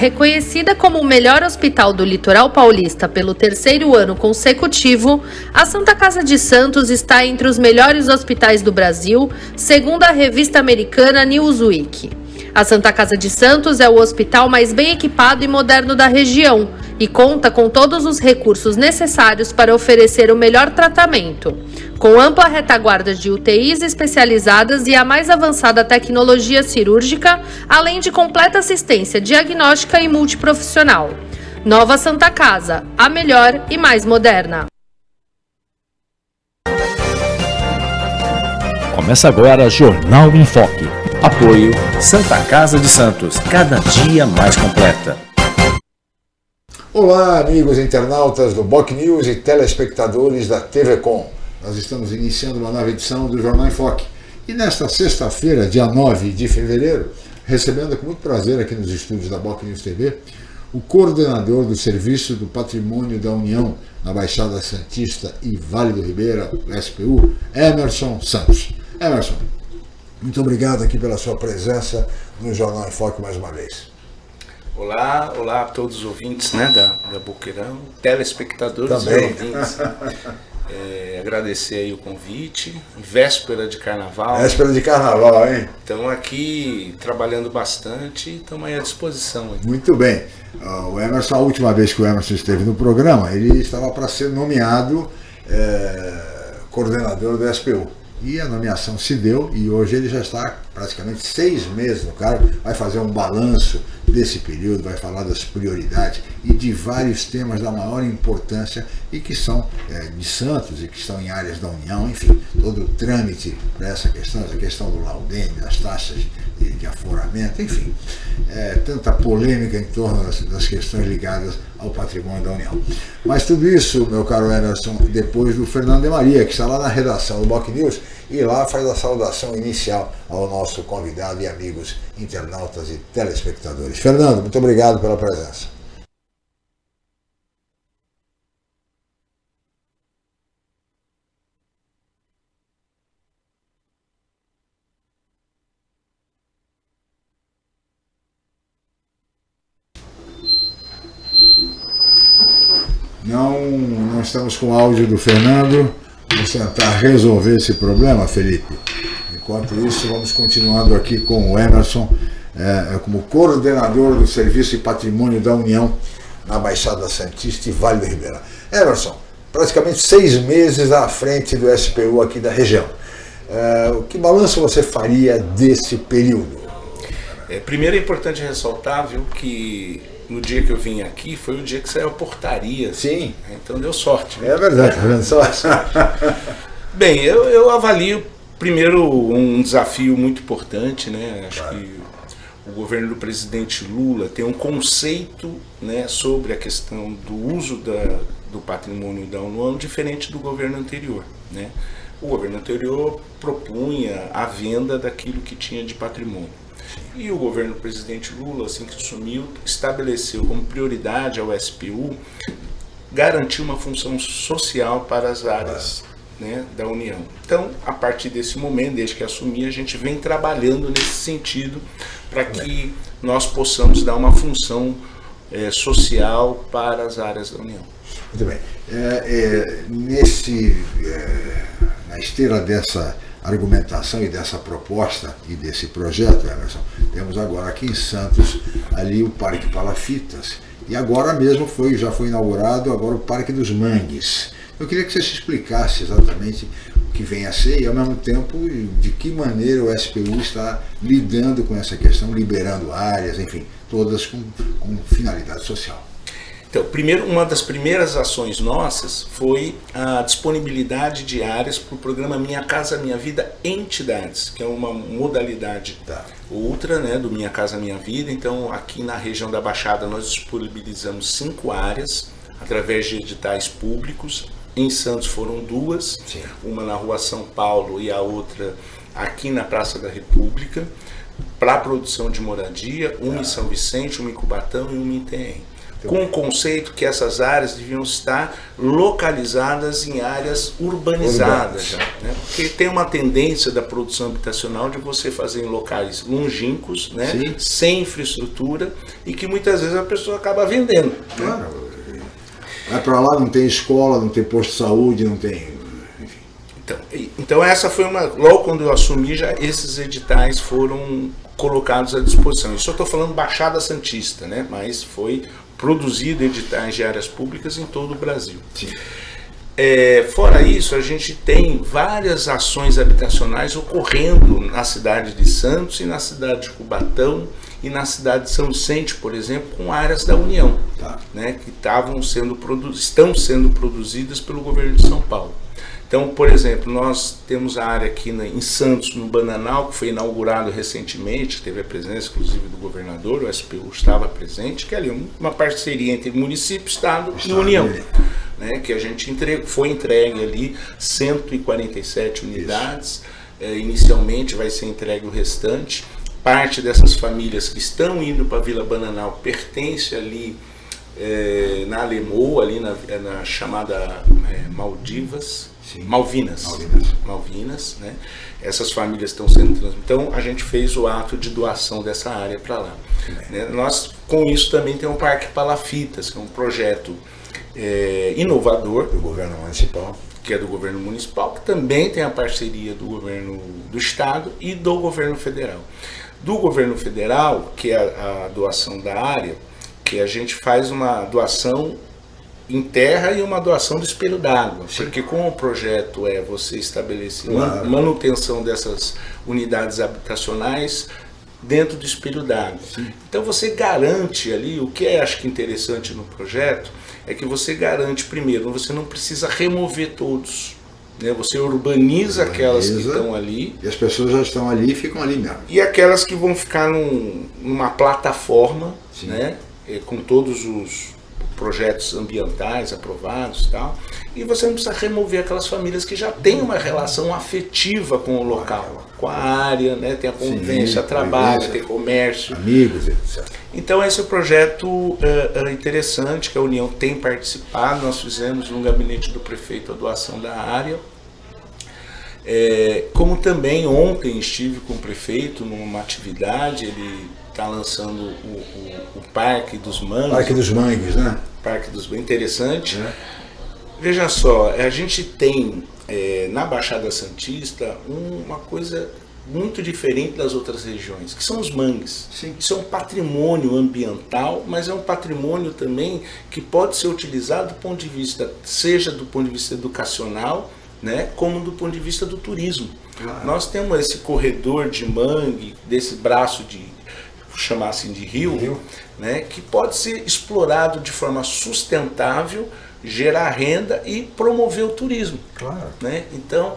Reconhecida como o melhor hospital do litoral paulista pelo terceiro ano consecutivo, a Santa Casa de Santos está entre os melhores hospitais do Brasil, segundo a revista americana Newsweek. A Santa Casa de Santos é o hospital mais bem equipado e moderno da região e conta com todos os recursos necessários para oferecer o melhor tratamento, com ampla retaguarda de UTIs especializadas e a mais avançada tecnologia cirúrgica, além de completa assistência diagnóstica e multiprofissional. Nova Santa Casa, a melhor e mais moderna. Começa agora Jornal em Foque. Apoio Santa Casa de Santos, cada dia mais completa. Olá, amigos internautas do Boc News e telespectadores da TV Com. Nós estamos iniciando uma nova edição do Jornal em Foque. E nesta sexta-feira, dia 9 de fevereiro, recebendo com muito prazer aqui nos estúdios da Boc News TV, o coordenador do Serviço do Patrimônio da União na Baixada Santista e Vale do Ribeira, SPU, Emerson Santos. Emerson, muito obrigado aqui pela sua presença no Jornal em Foque mais uma vez. Olá a todos os ouvintes, né, da Boqueirão, telespectadores também. E ouvintes. Agradecer aí o convite, véspera de carnaval. Véspera de carnaval, hein? Estamos aqui trabalhando bastante e estamos aí à disposição. Muito bem. O Emerson, a última vez que o Emerson esteve no programa, ele estava para ser nomeado coordenador do SPU. E a nomeação se deu e hoje ele já está praticamente 6 meses no cargo, vai fazer um balanço desse período, vai falar das prioridades e de vários temas da maior importância e que são de Santos e que estão em áreas da União, enfim, todo o trâmite para essa questão, a questão do laudêmio, das taxas de aforamento, enfim, tanta polêmica em torno das questões ligadas ao patrimônio da União. Mas tudo isso, meu caro Emerson, depois do Fernando de Maria, que está lá na redação do Boc News e lá faz a saudação inicial ao nosso convidado e amigos internautas e telespectadores. Fernando, muito obrigado pela presença. Não estamos com o áudio do Fernando. Vamos tentar resolver esse problema, Felipe. Enquanto isso, vamos continuando aqui com o Emerson, como coordenador do Serviço de Patrimônio da União na Baixada Santista e Vale do Ribeira. Emerson, praticamente 6 meses à frente do SPU aqui da região. Que balanço você faria desse período? Primeiro é importante ressaltar, viu, que no dia que eu vim aqui foi o dia que saiu a portaria. Sim. Então deu sorte. Né? É verdade, tá vendo só? Bem, eu avalio primeiro um desafio muito importante, né? Acho que o governo do presidente Lula tem um conceito, né, sobre a questão do uso do patrimônio da União diferente do governo anterior, né? O governo anterior propunha a venda daquilo que tinha de patrimônio. E o governo do presidente Lula, assim que assumiu, estabeleceu como prioridade ao SPU garantir uma função social para as áreas, né, da União. Então, a partir desse momento, desde que assumi, a gente vem trabalhando nesse sentido para que nós possamos dar uma função social para as áreas da União. Muito bem. Na esteira dessa argumentação e dessa proposta e desse projeto, Emerson, temos agora aqui em Santos ali o Parque Palafitas e agora mesmo já foi inaugurado agora o Parque dos Mangues. Eu queria que você se explicasse exatamente o que vem a ser e ao mesmo tempo de que maneira o SPU está lidando com essa questão, liberando áreas, enfim, todas com finalidade social. Então, primeiro, uma das primeiras ações nossas foi a disponibilidade de áreas para o programa Minha Casa Minha Vida Entidades, que é uma modalidade outra, né, do Minha Casa Minha Vida. Então, aqui na região da Baixada nós disponibilizamos 5 áreas através de editais públicos. Em Santos foram 2, uma na Rua São Paulo e a outra aqui na Praça da República, para a produção de moradia, uma em São Vicente, uma em Cubatão e uma em Itanhaém. com o conceito que essas áreas deviam estar localizadas em áreas urbanizadas, já, né? Porque tem uma tendência da produção habitacional de você fazer em locais longínquos, né? Sem infraestrutura, e que muitas vezes a pessoa acaba vendendo. Claro. Vai para lá, não tem escola, não tem posto de saúde, não tem... Então essa foi uma... Logo quando eu assumi, já esses editais foram colocados à disposição. Isso eu estou falando Baixada Santista, né? Mas foi produzido editais de áreas públicas em todo o Brasil. Fora isso, a gente tem várias ações habitacionais ocorrendo na cidade de Santos e na cidade de Cubatão e na cidade de São Vicente, por exemplo, com áreas da União, né, que estão sendo produzidas pelo governo de São Paulo. Então, por exemplo, nós temos a área aqui em Santos, no Bananal, que foi inaugurado recentemente, teve a presença inclusive do governador, o SPU estava presente, que é ali uma parceria entre município, Estado e União, né, que a gente foi entregue ali 147 unidades, inicialmente vai ser entregue o restante. Parte dessas famílias que estão indo para a Vila Bananal pertence ali na Alemoa, ali na chamada Malvinas, né? Essas famílias estão sendo transmitidas. Então a gente fez o ato de doação dessa área para lá. Né? Nós, com isso, também tem um Parque Palafitas, que é um projeto inovador do governo municipal. Que é do governo municipal, que também tem a parceria do governo do estado e do governo federal. Do governo federal, que é a doação da área, que a gente faz uma doação em terra e uma doação do espelho d'água, porque com o projeto você estabelecer manutenção dessas unidades habitacionais dentro do espelho d'água. Então você garante ali, o que acho que interessante no projeto, é que você garante, primeiro, você não precisa remover todos, né? Você urbaniza aquelas que estão ali. E as pessoas já estão ali e ficam ali mesmo. E aquelas que vão ficar numa plataforma, né? Com todos os projetos ambientais aprovados e tal. E você não precisa remover aquelas famílias que já têm uma relação afetiva com o local, com a área, né? Tem a convivência, trabalho, tem comércio. Amigos, etc. Então esse é um projeto interessante que a União tem participado. Nós fizemos no gabinete do prefeito a doação da área. Como também ontem estive com o prefeito numa atividade, ele está lançando o Parque dos Mangues. Parque dos Mangues, né? Parque dos Mangues, interessante. Veja só, a gente tem na Baixada Santista uma coisa muito diferente das outras regiões, que são os mangues. Isso é um patrimônio ambiental, mas é um patrimônio também que pode ser utilizado do ponto de vista, seja do ponto de vista educacional, né, como do ponto de vista do turismo. Nós temos esse corredor de mangue, desse braço de, chamar assim, de rio, né, que pode ser explorado de forma sustentável, gerar renda e promover o turismo. Né? Então,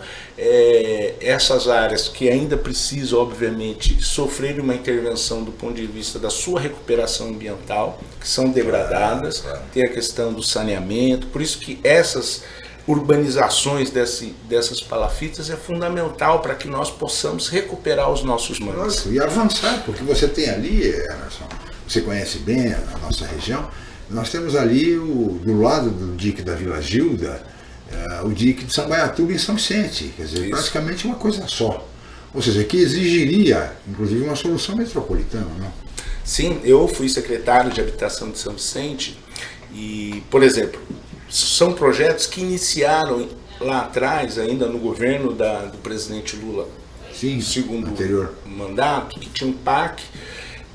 essas áreas que ainda precisam, obviamente, sofrer uma intervenção do ponto de vista da sua recuperação ambiental, que são degradadas, tem a questão do saneamento, por isso que essas urbanizações dessas palafitas é fundamental para que nós possamos recuperar os nossos mangues. E avançar, porque você tem ali, Emerson, você conhece bem a nossa região, nós temos ali, do lado do dique da Vila Gilda, o dique de Sambaiatuba em São Vicente, quer dizer, praticamente uma coisa só. Ou seja, que exigiria, inclusive, uma solução metropolitana, não? Sim, eu fui secretário de Habitação de São Vicente e, por exemplo, são projetos que iniciaram lá atrás, ainda no governo do presidente Lula, segundo mandato, que tinha um PAC.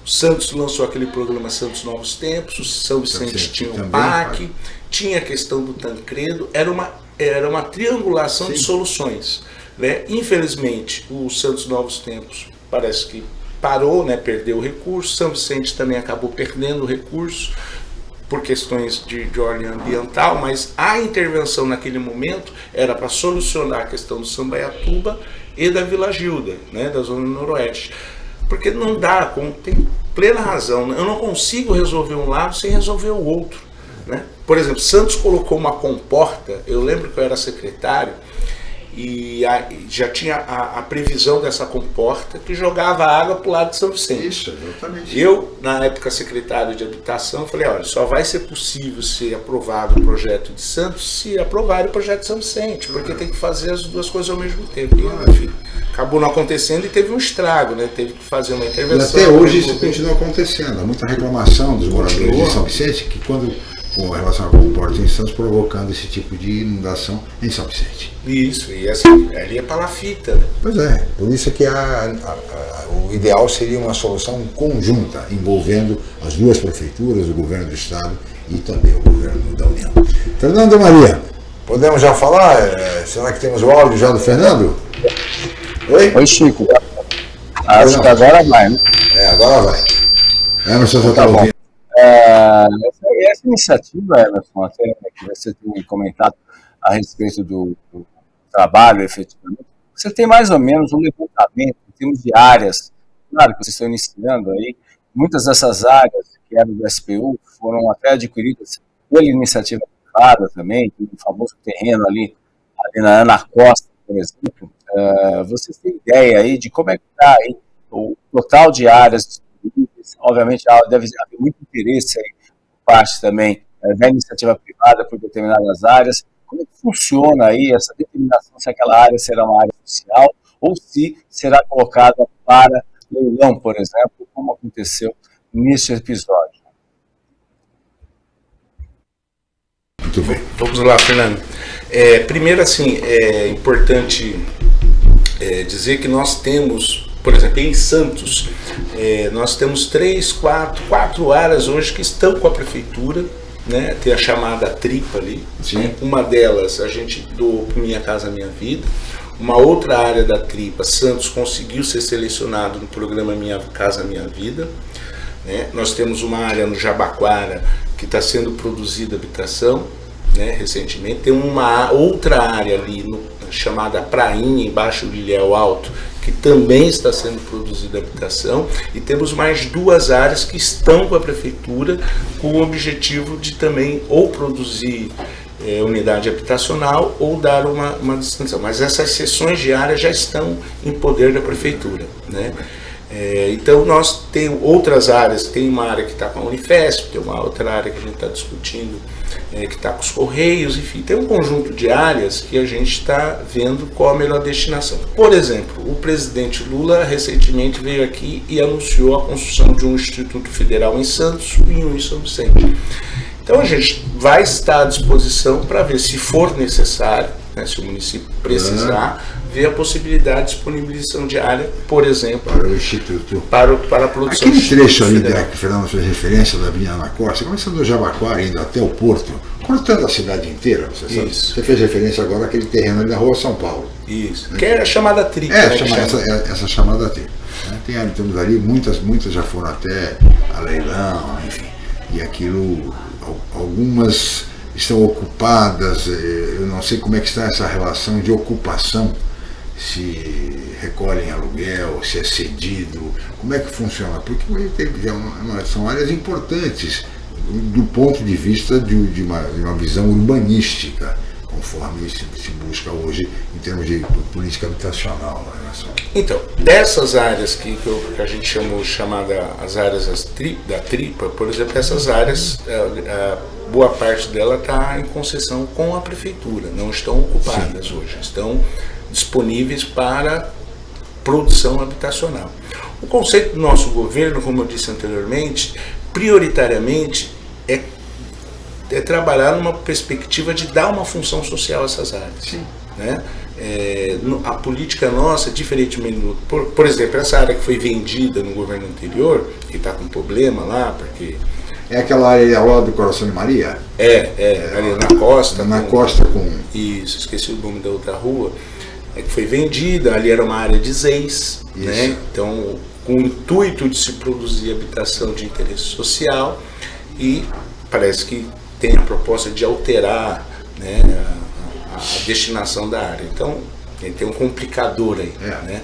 O Santos lançou aquele programa Santos Novos Tempos, o São Vicente tinha um PAC, tinha a questão do Tancredo, era uma triangulação de soluções. Né? Infelizmente, o Santos Novos Tempos parece que parou, né? Perdeu o recurso, São Vicente também acabou perdendo o recurso, por questões de ordem ambiental, mas a intervenção naquele momento era para solucionar a questão do Sambaiatuba e da Vila Gilda, né, da Zona Noroeste. Porque não dá, tem plena razão, eu não consigo resolver um lado sem resolver o outro. Né? Por exemplo, Santos colocou uma comporta, eu lembro que eu era secretário, e já tinha a previsão dessa comporta que jogava água para o lado de São Vicente. Isso, exatamente. Eu, na época secretário de Habitação, falei, olha, só vai ser possível ser aprovado o projeto de Santos se aprovar o projeto de São Vicente, porque tem que fazer as duas coisas ao mesmo tempo. E, enfim, acabou não acontecendo e teve um estrago, né? Teve que fazer uma intervenção. E até hoje isso continua acontecendo. Há muita reclamação dos moradores de São Vicente que quando com relação à comporta em Santos, provocando esse tipo de inundação em São Vicente. Isso, e assim, ali é palafita, né? Pois é, por isso que o ideal seria uma solução conjunta, envolvendo as duas prefeituras, o governo do estado e também o governo da União. Fernando Maria, podemos já falar? Será que temos o áudio já do Fernando? Oi? Oi, Chico. Acho que agora vai, né? Agora vai. Emerson, já está ouvindo. Essa iniciativa, Emerson, até que você tem comentado a respeito do trabalho, efetivamente, você tem mais ou menos um levantamento em termos de áreas. Claro que vocês estão iniciando aí, muitas dessas áreas que eram do SPU foram até adquiridas pela iniciativa privada também, tem um famoso terreno ali na Ana Costa, por exemplo. Vocês têm ideia aí de como é que está aí o total de áreas disponíveis? Obviamente deve haver muito interesse aí por parte também da iniciativa privada por determinadas áreas. Como é que funciona aí essa determinação se aquela área será uma área social ou se será colocada para leilão, por exemplo, como aconteceu nesse episódio? Muito bem. Vamos lá, Fernando. Primeiro, assim, é importante dizer que nós temos, por exemplo, em Santos, nós temos 4 áreas hoje que estão com a prefeitura, né? Tem a chamada tripa ali. Sim. Uma delas a gente doou para Minha Casa Minha Vida. Uma outra área da tripa, Santos conseguiu ser selecionado no programa Minha Casa Minha Vida. Né? Nós temos uma área no Jabaquara que está sendo produzida habitação, né, recentemente. Tem uma outra área ali chamada Prainha, embaixo do Ilhéu Alto, que também está sendo produzida habitação, e temos mais 2 áreas que estão com a prefeitura com o objetivo de também ou produzir unidade habitacional ou dar uma distinção. Mas essas seções de área já estão em poder da prefeitura, né? Então nós temos outras áreas, tem uma área que está com a Unifesp, tem uma outra área que a gente está discutindo, que está com os Correios, enfim, tem um conjunto de áreas que a gente está vendo qual a melhor destinação. Por exemplo, o presidente Lula recentemente veio aqui e anunciou a construção de um Instituto Federal em Santos e um em São Vicente. Então a gente vai estar à disposição para ver, se for necessário, né, se o município precisar, ver a possibilidade de disponibilização de área, por exemplo, para o Instituto. Para a produção. Aquele trecho ali que o Fernando fez referência da Avenida Ana Costa, começando do Jabaquara, indo até o Porto, cortando a cidade inteira, você sabe? Você fez referência agora àquele terreno ali na Rua São Paulo. Isso, que é a chamada tripa. Essa chamada tripa. Temos ali, muitas já foram até a leilão, enfim, e aquilo, algumas estão ocupadas, eu não sei como é que está essa relação de ocupação, se recolhem aluguel, se é cedido, como é que funciona? Porque são áreas importantes do ponto de vista de uma visão urbanística, conforme se busca hoje em termos de política habitacional. Então, dessas áreas que a gente chamada as áreas da tripa, por exemplo, essas áreas, boa parte dela está em concessão com a prefeitura, não estão ocupadas hoje, estão disponíveis para produção habitacional. O conceito do nosso governo, como eu disse anteriormente, prioritariamente é trabalhar numa perspectiva de dar uma função social a essas áreas. Sim. Né? A política nossa, diferentemente, por exemplo, essa área que foi vendida no governo anterior, que está com problema lá, porque... É aquela área ao lado do Coração de Maria? Ali na Costa. Na Costa com... Isso, esqueci o nome da outra rua. Que foi vendida, ali era uma área de ZEIS, né? Então, com o intuito de se produzir habitação de interesse social, e parece que tem a proposta de alterar, né, a destinação da área. Então, tem um complicador aí. Né?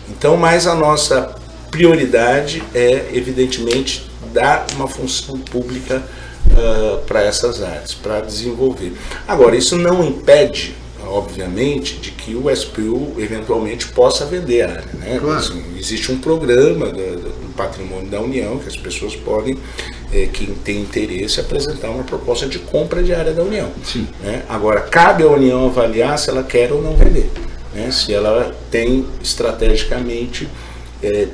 Então, mas a nossa prioridade é, evidentemente, dar uma função pública para essas áreas, para desenvolver. Agora, isso não impede, obviamente, de que o SPU eventualmente possa vender a área, né? Claro. Assim, existe um programa do patrimônio da União que as pessoas podem, quem tem interesse, apresentar uma proposta de compra de área da União. Sim. Né? Agora, cabe à União avaliar se ela quer ou não vender, né? Se ela tem estrategicamente,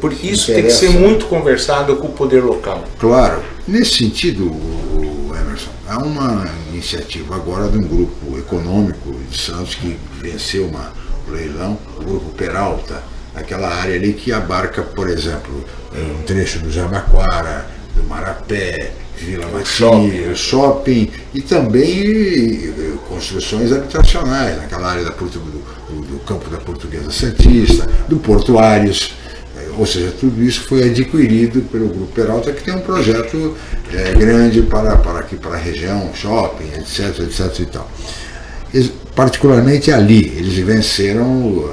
por isso tem que ser muito conversado com o poder local. Claro. Nesse sentido, Emerson, há uma iniciativa agora de um grupo econômico de Santos que venceu um leilão, o Grupo Peralta, aquela área ali que abarca, por exemplo, um trecho do Jabaquara, do Marapé, Vila Matilde, shopping e também construções habitacionais, naquela área do campo da Portuguesa Santista, do Portuários. Ou seja, tudo isso foi adquirido pelo Grupo Peralta, que tem um projeto grande para a região, shopping, etc e tal. Particularmente ali, eles venceram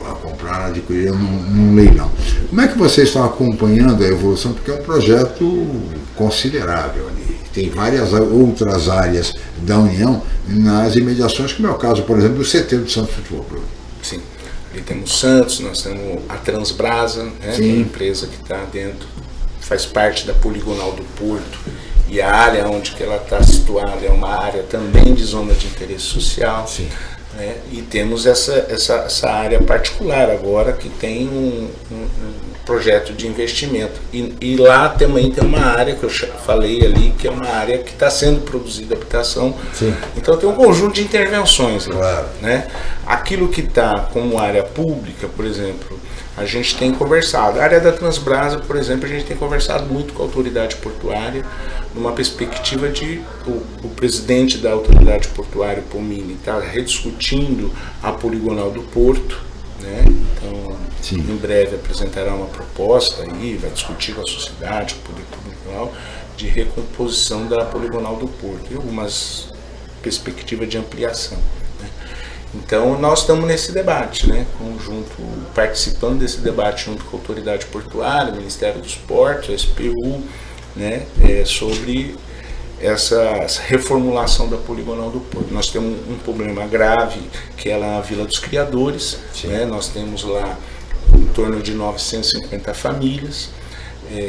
a comprar, adquiriram num leilão. Como é que vocês estão acompanhando a evolução? Porque é um projeto considerável ali. Tem várias outras áreas da União nas imediações, como é o caso, por exemplo, do CT do Santos Futebol Clube. Sim. Ali temos Santos, nós temos a Transbrasa, né, que é uma empresa que está dentro, faz parte da Poligonal do Porto, e a área onde que ela está situada é uma área também de zona de interesse social. Sim. Né, e temos essa área particular agora que tem um projeto de investimento. E lá também tem uma área que eu falei ali, que é uma área que está sendo produzida habitação. Sim. Então tem um conjunto de intervenções. Claro. Né? Aquilo que está como área pública, por exemplo, a gente tem conversado. A área da Transbrasa, por exemplo, a gente tem conversado muito com a autoridade portuária, numa perspectiva de o presidente da autoridade portuária, o Pomini, está rediscutindo a Poligonal do Porto, né? Então, sim, em breve apresentará uma proposta aí, vai discutir com a sociedade, com o poder público, de recomposição da Poligonal do Porto e algumas perspectivas de ampliação. Né? Então, nós estamos nesse debate, né? Participando desse debate junto com a autoridade portuária, o Ministério dos Portos, a SPU, né? Sobre essa reformulação da Poligonal do Porto. Nós temos um problema grave, que é lá a Vila dos Criadores, né? Nós temos lá em torno de 950 famílias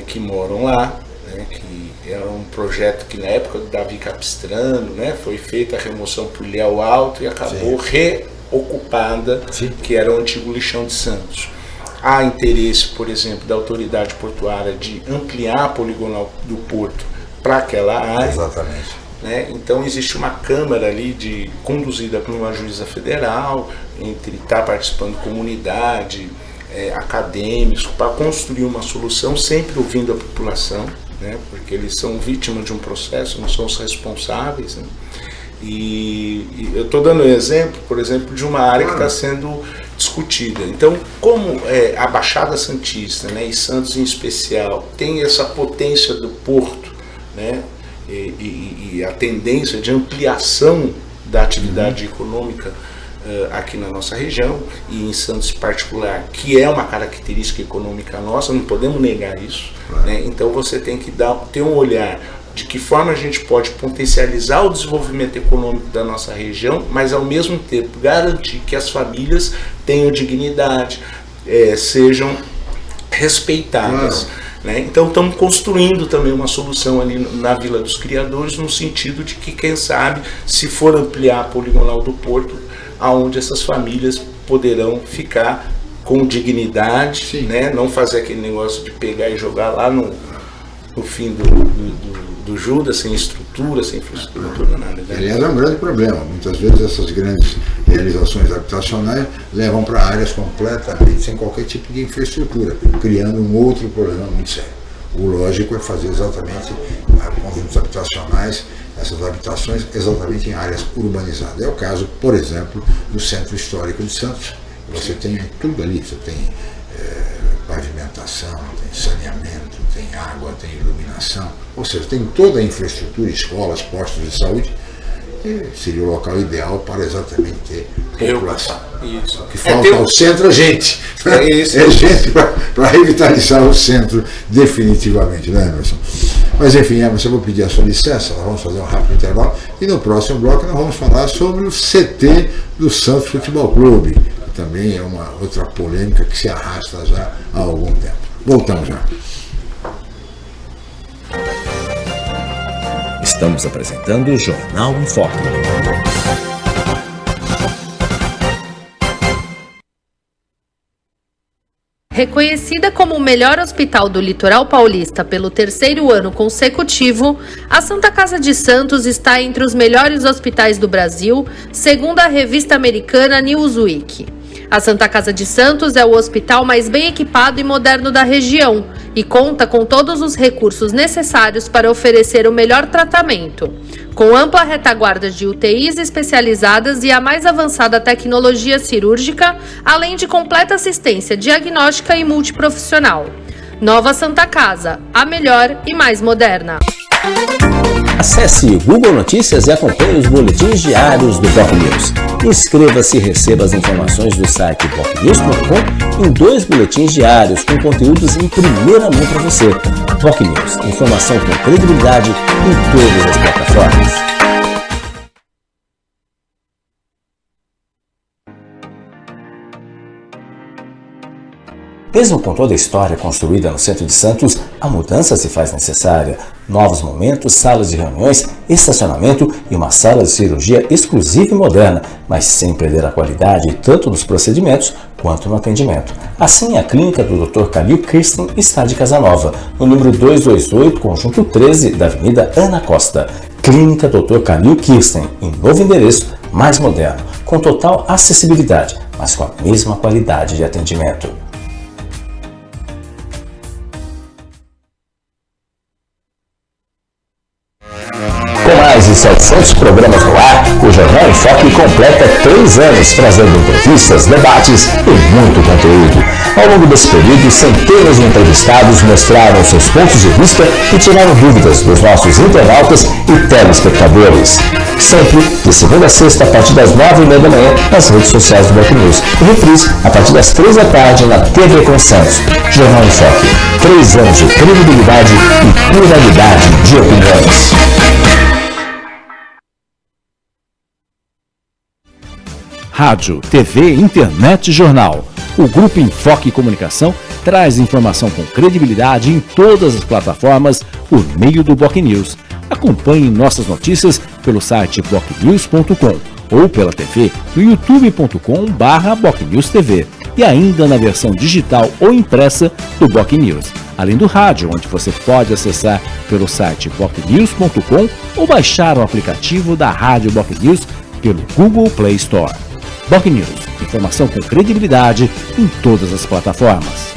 que moram lá, né? Que era um projeto que na época do Davi Capistrano, né? Foi feita a remoção por Ilhéu Alto e acabou reocupada, que era o antigo lixão de Santos. Há interesse, por exemplo, da autoridade portuária de ampliar a Poligonal do Porto para aquela área. Exatamente. Né? Então existe uma câmara ali conduzida por uma juíza federal, está participando comunidade, acadêmicos, para construir uma solução, sempre ouvindo a população, né? Porque eles são vítimas de um processo, não são os responsáveis. Né? E eu estou dando um exemplo, por exemplo, de uma área que está sendo discutida. Então, como a Baixada Santista, né, e Santos em especial, tem essa potência do porto, né, e a tendência de ampliação da atividade econômica aqui na nossa região, e em Santos em particular, que é uma característica econômica nossa, não podemos negar isso. Né? Então você tem que ter um olhar de que forma a gente pode potencializar o desenvolvimento econômico da nossa região, mas ao mesmo tempo garantir que as famílias tenham dignidade, sejam respeitadas. Né? Então estamos construindo também uma solução ali na Vila dos Criadores, no sentido de que, quem sabe, se for ampliar a Poligonal do Porto, aonde essas famílias poderão ficar com dignidade, né? Não fazer aquele negócio de pegar e jogar lá no fim do Judas, sem estrutura, sem infraestrutura, nada. Né? Aliás, é um grande problema. Muitas vezes essas grandes realizações habitacionais levam para áreas completamente sem qualquer tipo de infraestrutura, criando um outro problema muito sério. O lógico é fazer exatamente conjuntos habitacionais, essas habitações exatamente em áreas urbanizadas. É o caso, por exemplo, do Centro Histórico de Santos. Você tem tudo ali, você tem pavimentação, tem saneamento, tem água, tem iluminação, ou seja, tem toda a infraestrutura, escolas, postos de saúde, e seria o local ideal para exatamente ter população. Isso. O que falta ao centro é gente. É gente para revitalizar o centro definitivamente, né, Emerson? Mas enfim, Emerson, eu vou pedir a sua licença, nós vamos fazer um rápido intervalo e no próximo bloco nós vamos falar sobre o CT do Santos Futebol Clube, que também é uma outra polêmica que se arrasta já há algum tempo. Voltamos já. Estamos apresentando o Jornal em Foque. Reconhecida como o melhor hospital do litoral paulista pelo terceiro ano consecutivo, a Santa Casa de Santos está entre os melhores hospitais do Brasil, segundo a revista americana Newsweek. A Santa Casa de Santos é o hospital mais bem equipado e moderno da região e conta com todos os recursos necessários para oferecer o melhor tratamento, com ampla retaguarda de UTIs especializadas e a mais avançada tecnologia cirúrgica, além de completa assistência diagnóstica e multiprofissional. Nova Santa Casa, a melhor e mais moderna. Acesse o Google Notícias e acompanhe os boletins diários do BocNews. Inscreva-se e receba as informações do site BocNews.com em 2 boletins diários com conteúdos em primeira mão para você. BocNews, informação com credibilidade em todas as plataformas. Mesmo com toda a história construída no centro de Santos, a mudança se faz necessária. Novos momentos, salas de reuniões, estacionamento e uma sala de cirurgia exclusiva e moderna, mas sem perder a qualidade tanto nos procedimentos quanto no atendimento. Assim, a clínica do Dr. Calil Kirsten está de Casa Nova, no número 228, conjunto 13 da Avenida Ana Costa. Clínica Dr. Calil Kirsten, em novo endereço, mais moderno, com total acessibilidade, mas com a mesma qualidade de atendimento. Com mais de 700 programas no ar, o Jornal em Foque completa 3 anos, trazendo entrevistas, debates e muito conteúdo. Ao longo desse período, centenas de entrevistados mostraram seus pontos de vista e tiraram dúvidas dos nossos internautas e telespectadores. Sempre de segunda a sexta, a partir das 9h30 da manhã, nas redes sociais do BocNews. E reprise a partir das 3 da tarde na TV com Santos. Jornal em Foque. 3 anos de credibilidade e pluralidade de opiniões. Rádio, TV, internet e jornal. O Grupo Enfoque Comunicação traz informação com credibilidade em todas as plataformas por meio do BocNews. Acompanhe nossas notícias pelo site bocnews.com ou pela TV no youtube.com/BocNewsTV e ainda na versão digital ou impressa do BocNews. Além do rádio, onde você pode acessar pelo site bocnews.com ou baixar o aplicativo da Rádio BocNews pelo Google Play Store. BocNews, informação com credibilidade em todas as plataformas.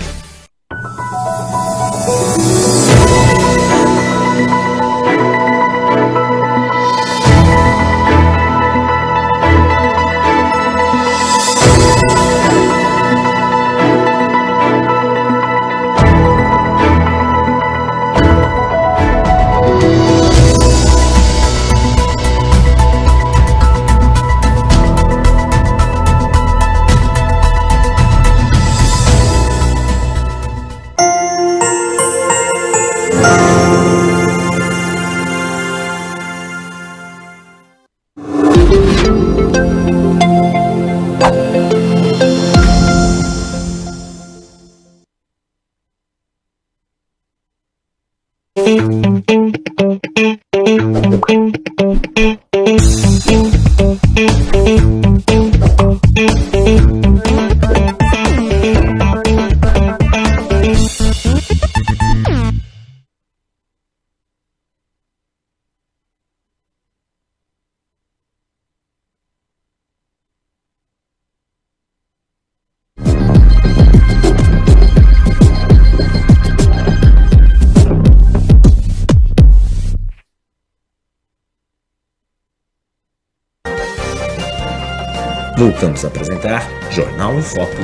Voltamos a apresentar Jornal em Foque.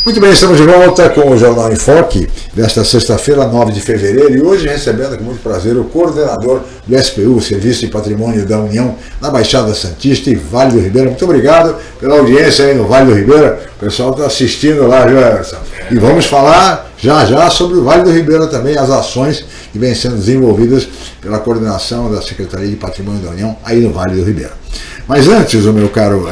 Muito bem, estamos de volta com o Jornal em Foque desta sexta-feira, 9 de fevereiro, e hoje recebendo com muito prazer o coordenador do SPU, Serviço de Patrimônio da União, na Baixada Santista e Vale do Ribeira. Muito obrigado pela audiência aí no Vale do Ribeira. O pessoal está assistindo lá, viu, Emerson? E vamos falar já sobre o Vale do Ribeira também, as ações que vêm sendo desenvolvidas pela coordenação da Secretaria de Patrimônio da União aí no Vale do Ribeira. Mas antes, o meu caro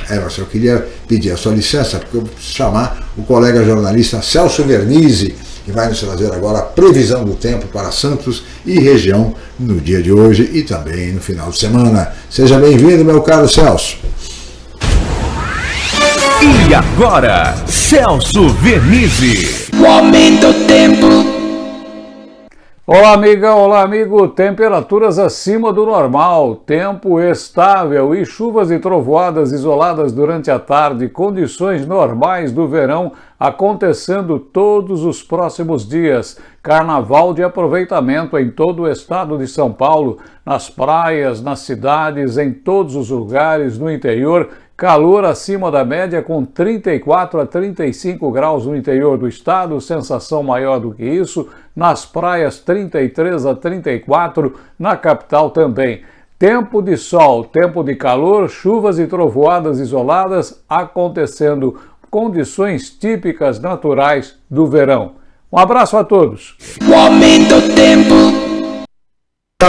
Emerson, eu queria pedir a sua licença, porque eu preciso chamar o colega jornalista Celso Vernizzi, que vai nos trazer agora a previsão do tempo para Santos e região no dia de hoje e também no final de semana. Seja bem-vindo, meu caro Celso. E agora, Celso Vernizzi. O aumento do tempo. Olá, amiga, olá, amigo. Temperaturas acima do normal, tempo estável e chuvas e trovoadas isoladas durante a tarde, condições normais do verão acontecendo todos os próximos dias. Carnaval de aproveitamento em todo o estado de São Paulo, nas praias, nas cidades, em todos os lugares, no interior. Calor acima da média com 34 a 35 graus no interior do estado, sensação maior do que isso, nas praias 33 a 34, na capital também. Tempo de sol, tempo de calor, chuvas e trovoadas isoladas acontecendo, condições típicas naturais do verão. Um abraço a todos. O aumento do tempo.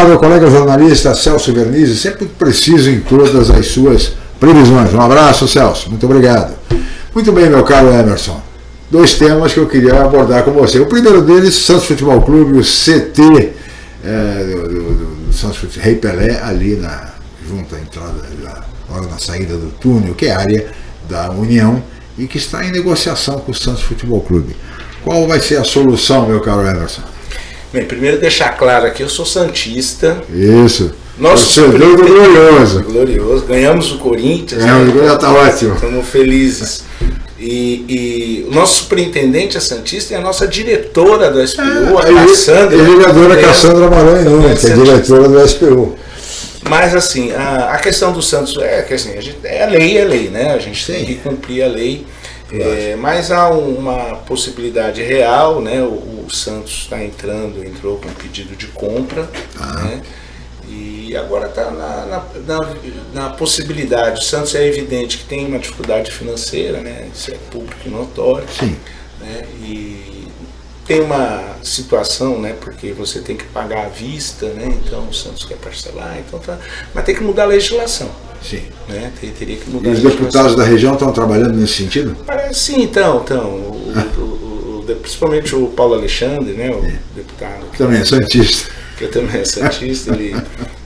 Meu colega jornalista Celso Vernizzi, sempre preciso em todas as suas previsões. Um abraço, Celso. Muito obrigado. Muito bem, meu caro Emerson. Dois temas que eu queria abordar com você. O primeiro deles, Santos Futebol Clube, o CT do Santos Futebol Rei Pelé, ali junto à entrada, na saída do túnel, que é a área da União, e que está em negociação com o Santos Futebol Clube. Qual vai ser a solução, meu caro Emerson? Bem, primeiro deixar claro aqui, eu sou santista. Isso. Nosso glorioso. Glorioso. Ganhamos o Corinthians. O Corinthians está ótimo. Estamos felizes. E o nosso superintendente é santista e a nossa diretora do SPU, a Cassandra. A vereadora Cassandra Maranhão Nunes, que é diretora do SPU. Mas assim, a questão do Santos é lei, né? A gente tem que cumprir a lei. Mas há uma possibilidade real, né? O Santos entrou com um pedido de compra, né? E agora está na possibilidade. O Santos é evidente que tem uma dificuldade financeira, né? Isso é público e notório. Sim. Né? E tem uma situação, né? Porque você tem que pagar à vista, né? Então o Santos quer parcelar, mas tem que mudar a legislação. Sim. Né? Teria que mudar. E os deputados da região estão trabalhando nesse sentido? Sim, então. Principalmente o Paulo Alexandre, né? O deputado. Que também é santista. Que também é santista, ele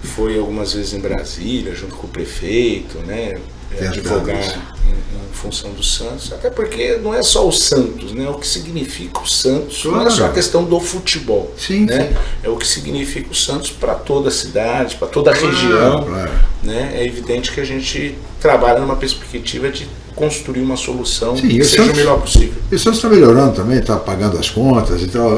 foi algumas vezes em Brasília, junto com o prefeito, né? Advogar em função do Santos, até porque não é só o Santos, né? O que significa o Santos, claro. Não é só a questão do futebol, sim, né? Sim. É o que significa o Santos para toda a cidade, para toda a região, claro. Né? É evidente que a gente trabalha numa perspectiva de construir uma solução sim, que seja o melhor possível. E o Santos está melhorando também, está pagando as contas e tal.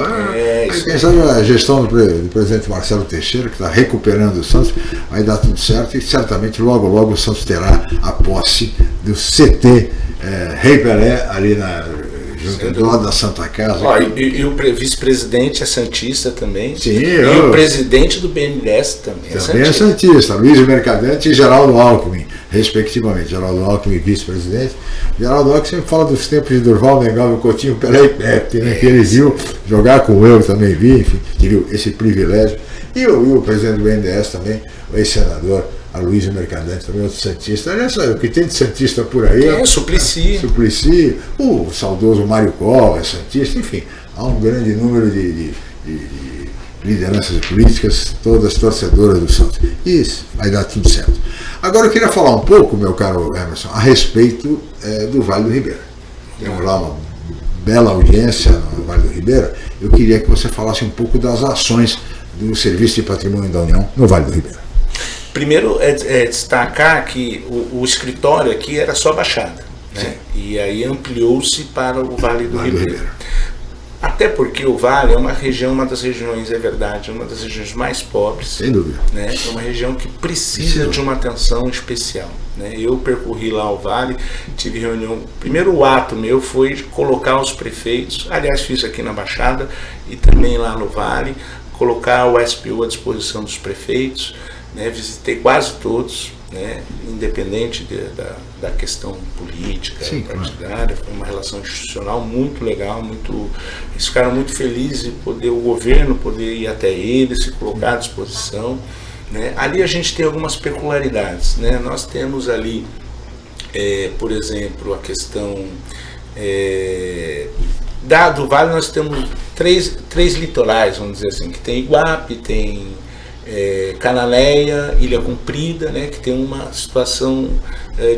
Quem sabe a gestão do presidente Marcelo Teixeira, que está recuperando o Santos, vai dar tudo certo e certamente logo o Santos terá a posse do CT Rei Pelé ali do lado da Santa Casa. E o vice-presidente é santista também. Sim, e o presidente do BNDES também é santista. Luiz Mercadante e Geraldo Alckmin, respectivamente. Geraldo Alckmin, vice-presidente. Geraldo Alckmin sempre fala dos tempos de Durval, Mengal, Coutinho, Pelé e Pepe, né? Que ele viu jogar com eu também vi, enfim, que viu esse privilégio. E o presidente do BNDES também, o ex-senador Luiz Mercadante, também outro santista. Olha só, o que tem de santista por aí. Suplicy, o saudoso Mário Cova é santista, enfim, há um grande número de lideranças políticas, todas torcedoras do Santos. Isso, vai dar tudo certo. Agora eu queria falar um pouco, meu caro Emerson, a respeito do Vale do Ribeira. Temos lá uma bela audiência no Vale do Ribeira. Eu queria que você falasse um pouco das ações do Serviço de Patrimônio da União no Vale do Ribeira. Primeiro destacar que o escritório aqui era só Baixada, né? E aí ampliou-se para o Vale do Ribeira. A Até porque o Vale é uma região, uma das regiões, é verdade, uma das regiões mais pobres. Sem dúvida. Né? É uma região que precisa de uma atenção especial. Né? Eu percorri lá o Vale, tive reunião. O primeiro ato meu foi colocar os prefeitos, aliás, fiz aqui na Baixada e também lá no Vale, colocar o SPU à disposição dos prefeitos. Né? Visitei quase todos, né? Independente da questão política, partidária. Foi uma relação institucional muito legal, eles ficaram muito felizes de poder o governo poder ir até eles, se colocar à disposição. Né? Ali a gente tem algumas peculiaridades. Né? Nós temos ali, por exemplo, a questão do Vale. Nós temos três litorais, vamos dizer assim, que tem Iguape, tem Canaléia, Ilha Comprida, né, que tem uma situação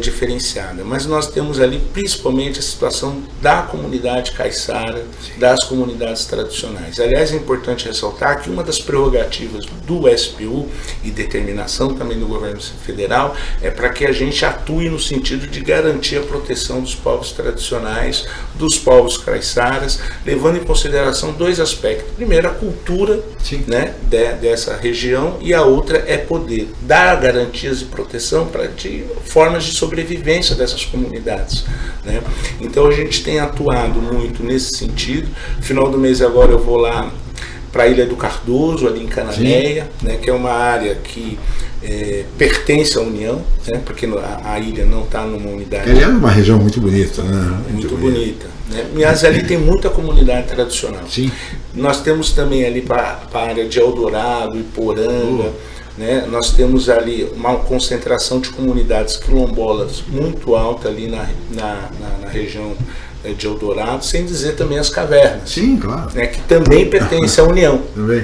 diferenciada. Mas nós temos ali principalmente a situação da comunidade caiçara, das comunidades tradicionais. Aliás, é importante ressaltar que uma das prerrogativas do SPU e determinação também do governo federal é para que a gente atue no sentido de garantir a proteção dos povos tradicionais, dos povos caiçaras, levando em consideração dois aspectos. Primeiro, a cultura, né, dessa região, e a outra é poder dar garantias de proteção de formas de sobrevivência dessas comunidades. Né? Então a gente tem atuado muito nesse sentido. No final do mês agora eu vou lá para a Ilha do Cardoso, ali em Cananéia, né, que é uma área que pertence à União, né, porque a ilha não está numa unidade. Ela é uma região muito bonita, né? Muito bonita. Né? Mas ali tem muita comunidade tradicional. Sim. Nós temos também ali para a área de Eldorado, Iporanga, né? Nós temos ali uma concentração de comunidades quilombolas muito alta ali na região de Eldorado, sem dizer também as cavernas. Sim, claro. Né, que também pertence à União. Também.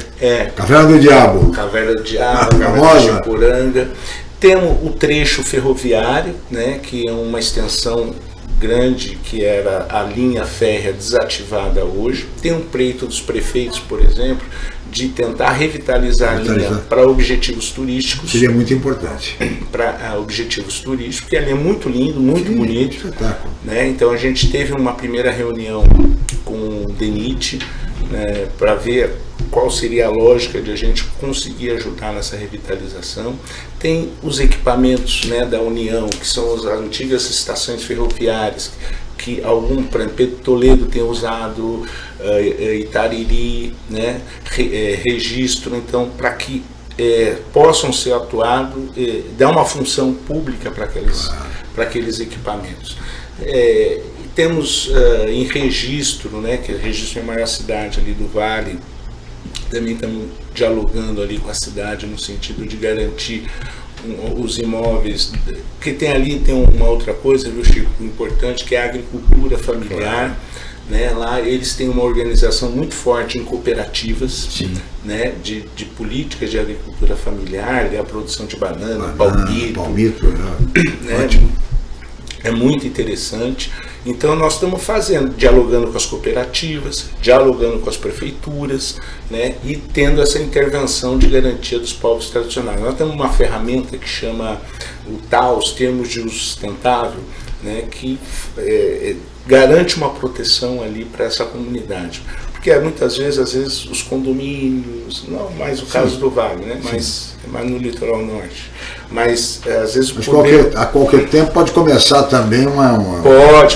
Caverna do Diabo. Caverna do Diabo, Caverna de Iporanga. Temos o trecho ferroviário, né, que é uma extensão grande, que era a linha férrea desativada hoje. Tem um pleito dos prefeitos, por exemplo, de tentar revitalizar a linha para objetivos turísticos. Seria muito importante. Para objetivos turísticos, porque ali é muito lindo, muito bonito. Espetáculo. Né? Então a gente teve uma primeira reunião com o DENIT, né, para ver qual seria a lógica de a gente conseguir ajudar nessa revitalização. Tem os equipamentos, né, da União, que são as antigas estações ferroviárias, que por exemplo, Pedro Toledo tem usado, Itariri, né, registro, então, para que possam ser atuados, dar uma função pública para aqueles equipamentos. Temos em registro, né, que é registro em maior cidade ali do Vale, também estamos dialogando ali com a cidade no sentido de garantir os imóveis, porque tem uma outra coisa, viu, Chico, importante, que é a agricultura familiar. Né? Lá eles têm uma organização muito forte em cooperativas, né? de políticas de agricultura familiar, a produção de banana, palmito, né? É muito interessante. Então nós estamos dialogando com as cooperativas, dialogando com as prefeituras, né, e tendo essa intervenção de garantia dos povos tradicionais. Nós temos uma ferramenta que chama o TAUS, Termos de Uso Sustentável, né, que garante uma proteção ali para essa comunidade. Porque muitas vezes, os condomínios, não mais o caso do Vale, né, mas no litoral norte. Mas às vezes a qualquer tempo pode começar também uma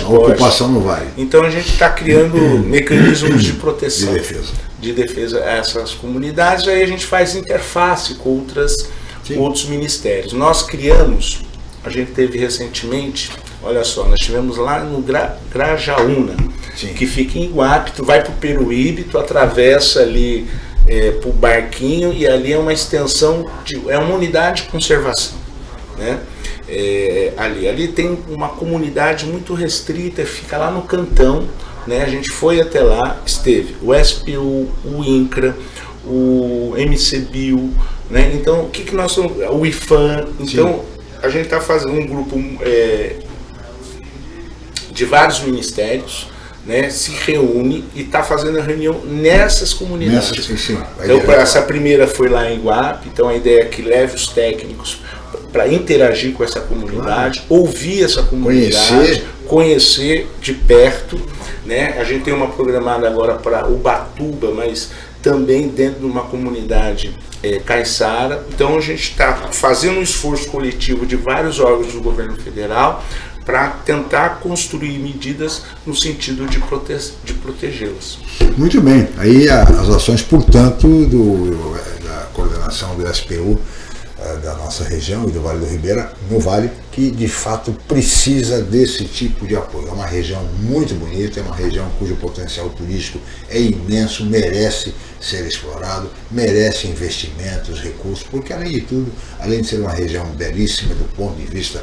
ocupação no Vale. Então a gente está criando mecanismos de proteção, de defesa a essas comunidades. Aí a gente faz interface com outros ministérios. Nós criamos, a gente teve recentemente, olha só, nós tivemos lá no Grajaúna, que fica em Iguape, tu vai para o Peruíbe, tu atravessa ali para o barquinho, e ali é uma extensão, é uma unidade de conservação, né? Ali tem uma comunidade muito restrita, fica lá no Cantão, né? A gente foi até lá, esteve o SPU, o INCRA, o MCBio, né? Então o que nós somos, o IFAM, então a gente está fazendo um grupo de vários ministérios, né, se reúne e está fazendo a reunião nessas comunidades. Então, essa primeira foi lá em Iguape, então a ideia é que leve os técnicos para interagir com essa comunidade, ouvir essa comunidade, conhecer de perto, né? A gente tem uma programada agora para Ubatuba, mas também dentro de uma comunidade caiçara. Então a gente está fazendo um esforço coletivo de vários órgãos do governo federal para tentar construir medidas no sentido de protegê-las. Muito bem. Aí as ações, portanto, da coordenação do SPU da nossa região e do Vale do Ribeira, no Vale, que de fato precisa desse tipo de apoio. É uma região muito bonita, é uma região cujo potencial turístico é imenso, merece ser explorado, merece investimentos, recursos, porque além de tudo, além de ser uma região belíssima do ponto de vista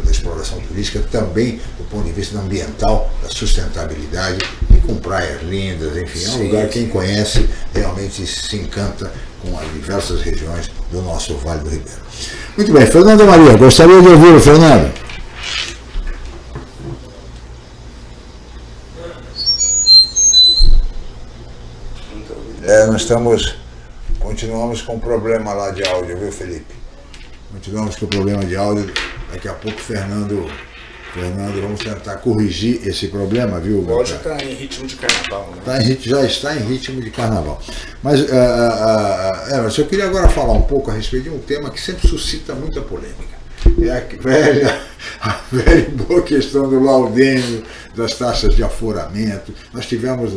da exploração turística, também do ponto de vista ambiental, da sustentabilidade, e com praias lindas, enfim, é um lugar que quem conhece realmente se encanta com as diversas regiões do nosso Vale do Ribeira. Muito bem, Fernando Maria, gostaria de ouvir o Fernando. Nós continuamos com problema lá de áudio, viu, Felipe? Continuamos com o problema de áudio. Daqui a pouco, Fernando, vamos tentar corrigir esse problema, viu? O áudio está em ritmo de carnaval, né? Já está em ritmo de carnaval. Mas eu queria agora falar um pouco a respeito de um tema que sempre suscita muita polêmica. É a velha e boa questão do laudêmio, das taxas de aforamento. Nós tivemos,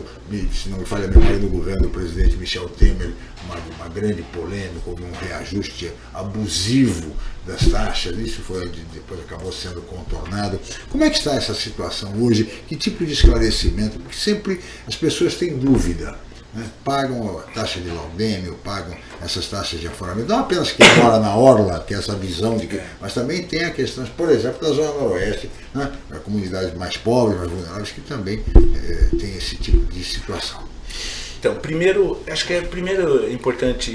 se não me falha a memória, no governo do presidente Michel Temer, uma grande polêmica, houve um reajuste abusivo das taxas, isso depois acabou sendo contornado. Como é que está essa situação hoje? Que tipo de esclarecimento? Porque sempre as pessoas têm dúvida. Pagam a taxa de laudêmio, pagam essas taxas de aforamento, não apenas quem mora na orla, que é essa visão de que, mas também tem a questão, por exemplo, da Zona Noroeste, né? Comunidades mais pobres, mais vulneráveis, que também tem esse tipo de situação. Então, acho que é importante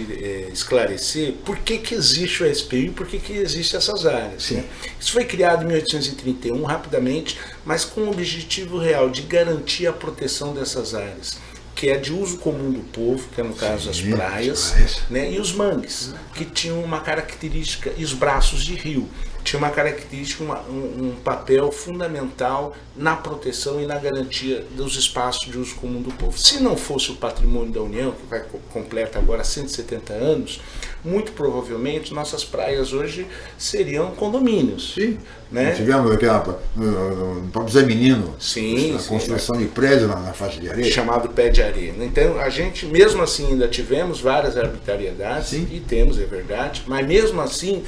esclarecer por que existe o SPU e por que existem essas áreas. Né? Isso foi criado em 1831, rapidamente, mas com o objetivo real de garantir a proteção dessas áreas, que é de uso comum do povo, que é no caso as praias, né, e os mangues, que tinham uma característica, e os braços de rio, tinha uma característica, um papel fundamental na proteção e na garantia dos espaços de uso comum do povo. Se não fosse o patrimônio da União, que completa agora 170 anos, muito provavelmente nossas praias hoje seriam condomínios. Sim. Né? Tivemos aquela no próprio Zé Menino, a construção de prédio na faixa de areia. Chamado pé de areia. Então a gente, mesmo assim, ainda tivemos várias arbitrariedades, e temos, é verdade, mas mesmo assim,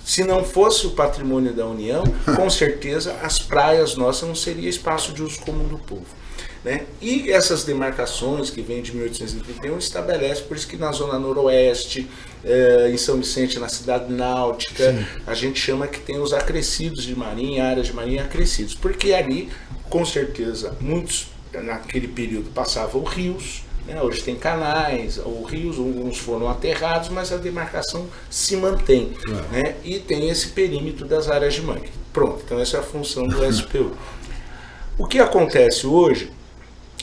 se não fosse o patrimônio da União, com certeza as praias nossas não seriam espaço de uso comum do povo. Né? E essas demarcações que vêm de 1831 estabelecem, por isso que na Zona Noroeste, em São Vicente, na Cidade Náutica, a gente chama que tem os acrescidos de marinha, áreas de marinha acrescidos, porque ali, com certeza, muitos naquele período passavam rios, né? Hoje tem canais, ou rios, alguns foram aterrados, mas a demarcação se mantém, né? E tem esse perímetro das áreas de mangue. Pronto, então essa é a função do SPU. O que acontece hoje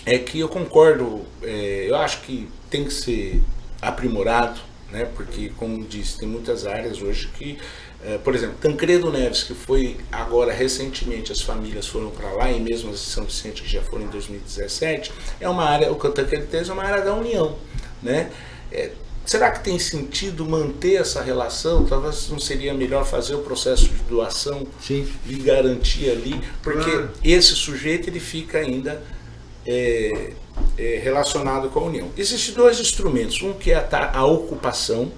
é que eu concordo, eu acho que tem que ser aprimorado, né? Porque, como disse, tem muitas áreas hoje que, por exemplo, Tancredo Neves, que foi agora recentemente, as famílias foram para lá, e mesmo as de São Vicente, que já foram em 2017, é uma área, o Tancredo Neves é uma área da União, né? Será que tem sentido manter essa relação? Talvez não seria melhor fazer o processo de doação e garantir ali, porque esse sujeito ele fica ainda relacionado com a União. Existem dois instrumentos, um que é a ocupação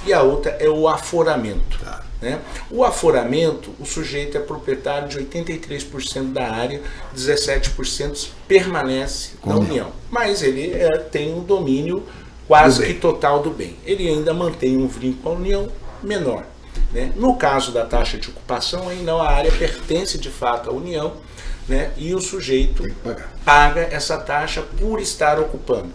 e a outra é o aforamento. Né? O aforamento, o sujeito é proprietário de 83% da área, 17% permanece na União, mas ele tem um domínio quase que total do bem. Ele ainda mantém um vínculo com a União menor. Né? No caso da taxa de ocupação, ainda a área pertence de fato à União, né? E o sujeito paga essa taxa por estar ocupando.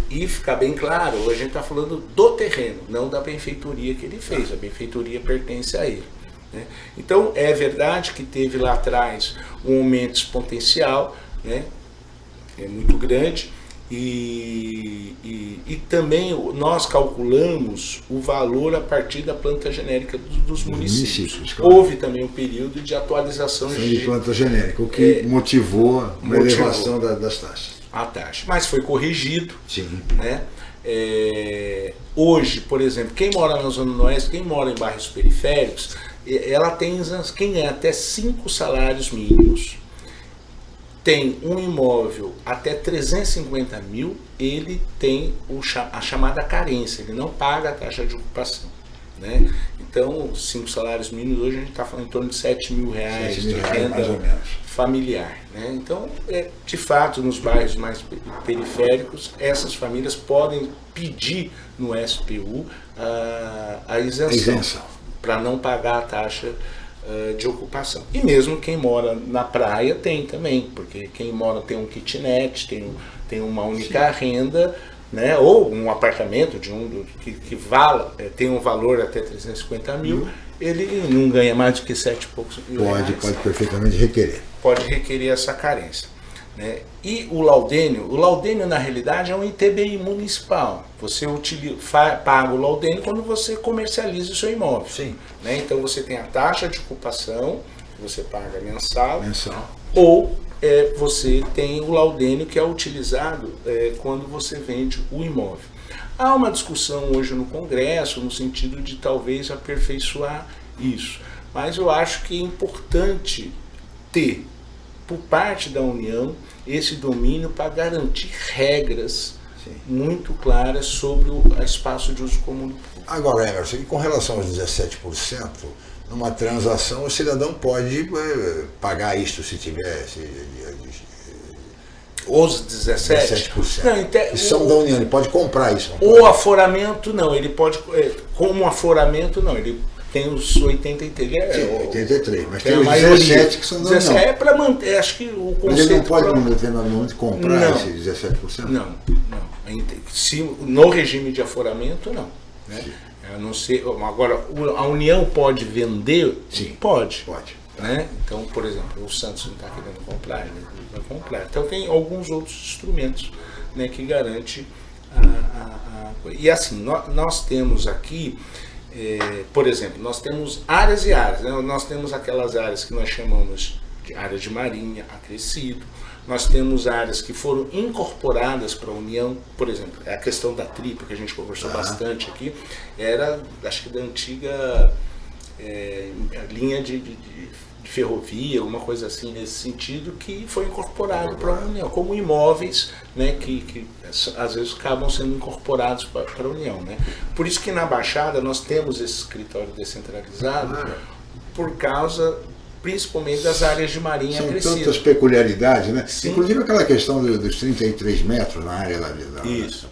E ficar bem claro, a gente está falando do terreno, não da benfeitoria que ele fez. A benfeitoria pertence a ele. Né? Então, é verdade que teve lá atrás um aumento exponencial, né? É muito grande, E também nós calculamos o valor a partir da planta genérica dos municípios. Claro. Houve também um período de atualização de planta genérica, o que motivou a elevação das taxas. A taxa, mas foi corrigido. Sim. Né? Hoje, por exemplo, quem mora na Zona Oeste, quem mora em bairros periféricos, ela tem, quem ganha até 5 salários mínimos, tem um imóvel até 350 mil, ele tem a chamada carência, ele não paga a taxa de ocupação. Né? Então, 5 salários mínimos, hoje a gente está falando em torno de R$7 mil de renda familiar. Né? Então, de fato, nos bairros mais periféricos, essas famílias podem pedir no SPU a isenção. Para não pagar a taxa de ocupação. E mesmo quem mora na praia tem também, porque quem mora tem um kitnet, tem uma única renda, né, ou um apartamento que tem um valor até 350 mil, ele não ganha mais do que 7 e poucos mil reais. Pode perfeitamente requerer. Pode requerer essa carência. Né? E o laudênio na realidade é um ITBI municipal. Você paga o laudênio quando você comercializa o seu imóvel. Sim. Né? Então você tem a taxa de ocupação, que você paga mensal. Ou você tem o laudênio que é utilizado quando você vende o imóvel. Há uma discussão hoje no Congresso no sentido de talvez aperfeiçoar isso. Mas eu acho que é importante ter, por parte da União, esse domínio para garantir regras muito claras sobre o espaço de uso comum do público. Agora, Emerson, e com relação aos 17%, numa transação o cidadão pode pagar isto se tiver... Os 17%? Não, que são da União, ele pode comprar isso. O aforamento não, ele pode... Como aforamento não, ele... Tem os 83. 83, mas tem os 17 que são da União. É para manter, acho que o conceito... Mas ele não pode, num determinado momento, comprar esses 17%? Não. Se, no regime de aforamento, não. Né? A não ser, agora, a União pode vender? Sim. Pode. Tá. Né? Então, por exemplo, o Santos não está querendo comprar, ele vai comprar. Então, tem alguns outros instrumentos, né, que garante a coisa. E assim, nós temos aqui... por exemplo, nós temos áreas e áreas, né? Nós temos aquelas áreas que nós chamamos de área de marinha, acrescido, nós temos áreas que foram incorporadas para a União, por exemplo, a questão da tripa, que a gente conversou bastante aqui, era, acho que da antiga linha de ferrovia, alguma coisa assim nesse sentido, que foi incorporado para a União, como imóveis, né, que às vezes acabam sendo incorporados para a União. Né? Por isso que na Baixada nós temos esse escritório descentralizado, por causa principalmente das áreas de marinha acrescida. São tantas peculiaridades, né? Sim. Inclusive aquela questão dos 33 metros na área da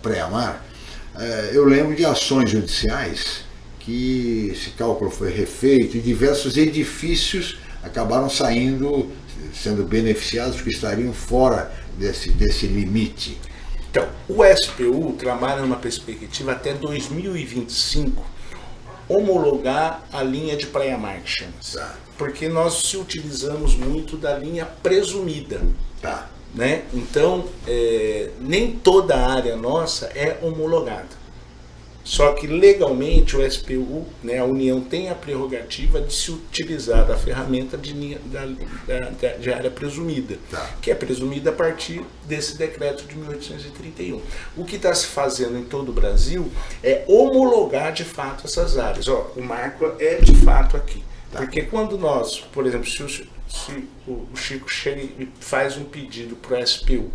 pré-mar, eu lembro de ações judiciais que esse cálculo foi refeito e diversos edifícios acabaram sendo beneficiados porque estariam fora desse limite. Então, o SPU trabalha numa perspectiva até 2025 homologar a linha de praia-mar, que chama-se. Porque nós se utilizamos muito da linha presumida. Né? Então, nem toda a área nossa é homologada. Só que legalmente o SPU, né, a União tem a prerrogativa de se utilizar da ferramenta de área presumida, que é presumida a partir desse decreto de 1831. O que está se fazendo em todo o Brasil é homologar de fato essas áreas. O marco é de fato aqui. Porque quando nós, por exemplo, se o Chico chega e faz um pedido para o SPU,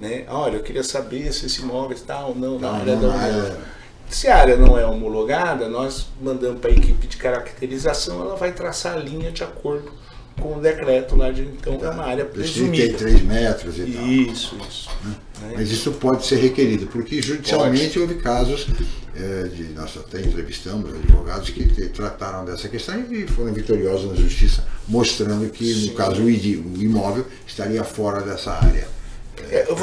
né, olha, eu queria saber se esse imóvel está ou não na área da União. Se a área não é homologada, nós mandamos para a equipe de caracterização, ela vai traçar a linha de acordo com o decreto lá de, então, é uma área presumida. 33 metros e tal. Isso. Né? Mas isso pode ser requerido, porque judicialmente houve casos, nós até entrevistamos advogados que trataram dessa questão e foram vitoriosos na justiça, mostrando que, no caso, o imóvel estaria fora dessa área. Eu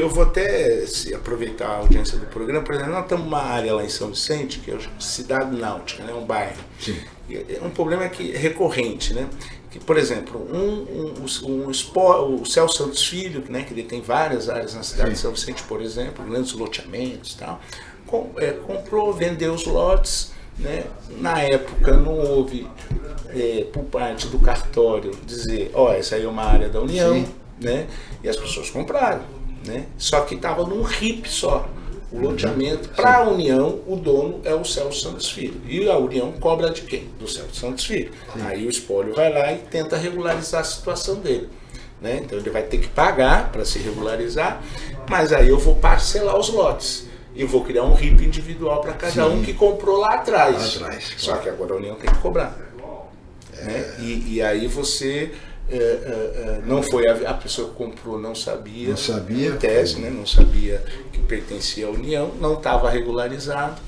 vou até aproveitar a audiência do programa. Por exemplo, nós temos uma área lá em São Vicente, que é a Cidade Náutica, né, um bairro. Sim. Um problema que é recorrente, né? que, por exemplo, o Celso Santos Filho, né, que ele tem várias áreas na cidade de São Vicente, por exemplo, grandes loteamentos e tal, comprou, vendeu os lotes, né? Na época não houve, por parte do cartório, dizer, essa aí é uma área da União, né? E as pessoas compraram, né? Só que estava num RIP só. O loteamento, para a União, o dono é o Celso Santos Filho. E a União cobra de quem? Do Celso Santos Filho. Aí o espólio vai lá e tenta regularizar a situação dele. Né? Então ele vai ter que pagar para se regularizar, mas aí eu vou parcelar os lotes. E vou criar um RIP individual para cada um que comprou lá atrás. Só que agora a União tem que cobrar. Né? E aí você... não foi a pessoa que comprou, não sabia, em tese, né? Não sabia que pertencia à União, não estava regularizado,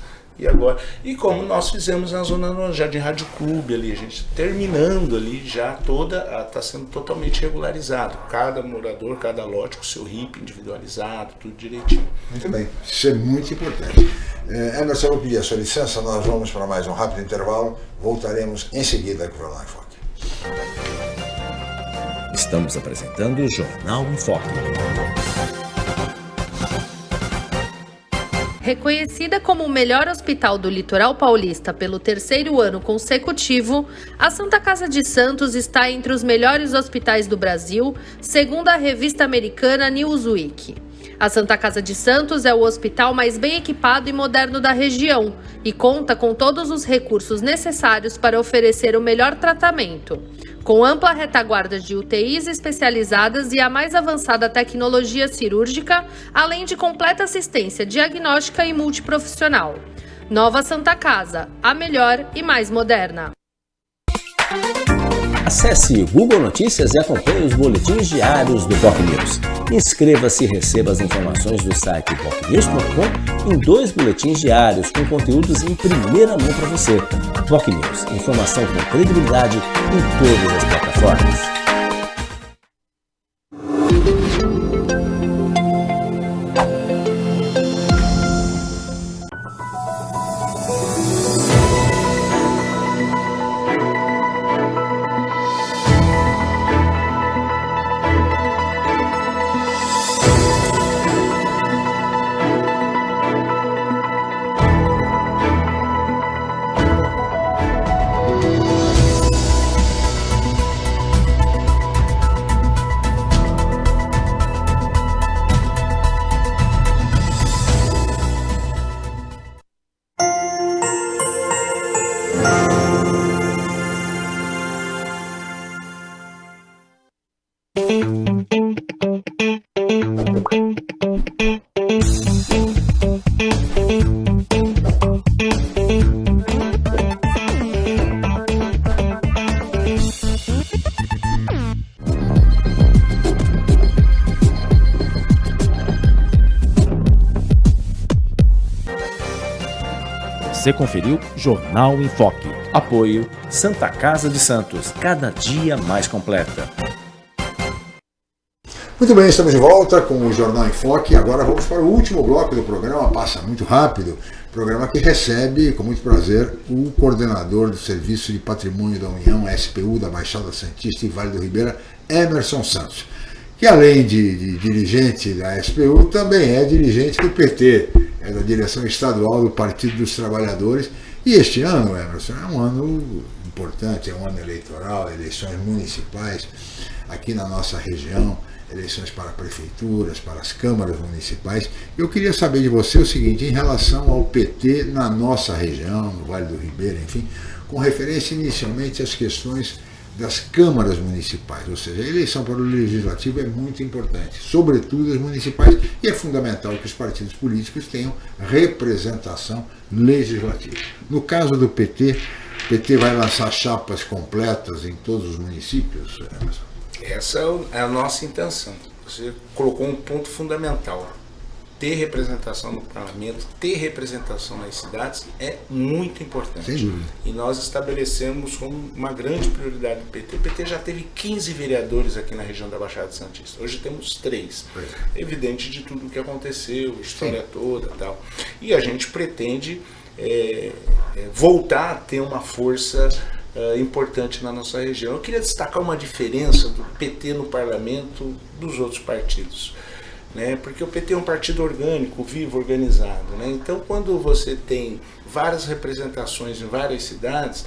e como nós fizemos na zona Jardim Rádio Clube ali, a gente terminando ali já está sendo totalmente regularizado, cada morador, cada lote com seu RIP individualizado, tudo direitinho. Muito bem, isso é muito importante. Emerson, eu vou pedir a sua licença, nós vamos para mais um rápido intervalo, voltaremos em seguida com o Jornal em Foque. Estamos apresentando o Jornal em Foque. Reconhecida como o melhor hospital do litoral paulista pelo 3º ano consecutivo, a Santa Casa de Santos está entre os melhores hospitais do Brasil, segundo a revista americana Newsweek. A Santa Casa de Santos é o hospital mais bem equipado e moderno da região e conta com todos os recursos necessários para oferecer o melhor tratamento. Com ampla retaguarda de UTIs especializadas e a mais avançada tecnologia cirúrgica, além de completa assistência diagnóstica e multiprofissional. Nova Santa Casa, a melhor e mais moderna. Acesse Google Notícias e acompanhe os boletins diários do Boc News. Inscreva-se e receba as informações do site bocnews.com em 2 boletins diários com conteúdos em primeira mão para você. Boc News, informação com credibilidade em todas as plataformas. Você conferiu Jornal em Foque. Apoio Santa Casa de Santos, cada dia mais completa. Muito bem, estamos de volta com o Jornal em Foque. Agora vamos para o último bloco do programa, passa muito rápido. Programa que recebe, com muito prazer, o coordenador do Serviço de Patrimônio da União, SPU, da Baixada Santista e Vale do Ribeira, Emerson Santos, que além de dirigente da SPU, também é dirigente do PT, é da direção estadual do Partido dos Trabalhadores. E este ano, Emerson, é um ano importante, é um ano eleitoral, eleições municipais aqui na nossa região, eleições para prefeituras, para as câmaras municipais. Eu queria saber de você o seguinte, em relação ao PT na nossa região, no Vale do Ribeira, enfim, com referência inicialmente às questões das câmaras municipais, ou seja, a eleição para o legislativo é muito importante, sobretudo as municipais, e é fundamental que os partidos políticos tenham representação legislativa. No caso do PT, o PT vai lançar chapas completas em todos os municípios, Emerson? Essa é a nossa intenção. Você colocou um ponto fundamental. Ter representação no parlamento, ter representação nas cidades é muito importante. Sem dúvida. E nós estabelecemos como uma grande prioridade do PT. O PT já teve 15 vereadores aqui na região da Baixada Santista. Hoje temos 3. Evidente de tudo o que aconteceu, a história toda e tal. E a gente pretende voltar a ter uma força importante na nossa região. Eu queria destacar uma diferença do PT no parlamento dos outros partidos, né? Porque o PT é um partido orgânico, vivo, organizado, né? Então, quando você tem várias representações em várias cidades,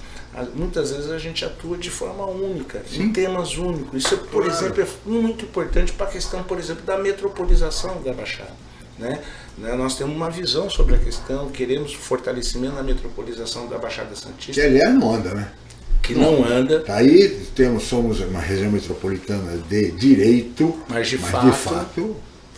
muitas vezes a gente atua de forma única, em temas únicos. Isso, por exemplo, é muito importante para a questão, por exemplo, da metropolização da Baixada, né? Nós temos uma visão sobre a questão, queremos fortalecimento na metropolização da Baixada Santista. Que aliás não anda, né? Que não anda. Tá aí somos uma região metropolitana de direito, mas de fato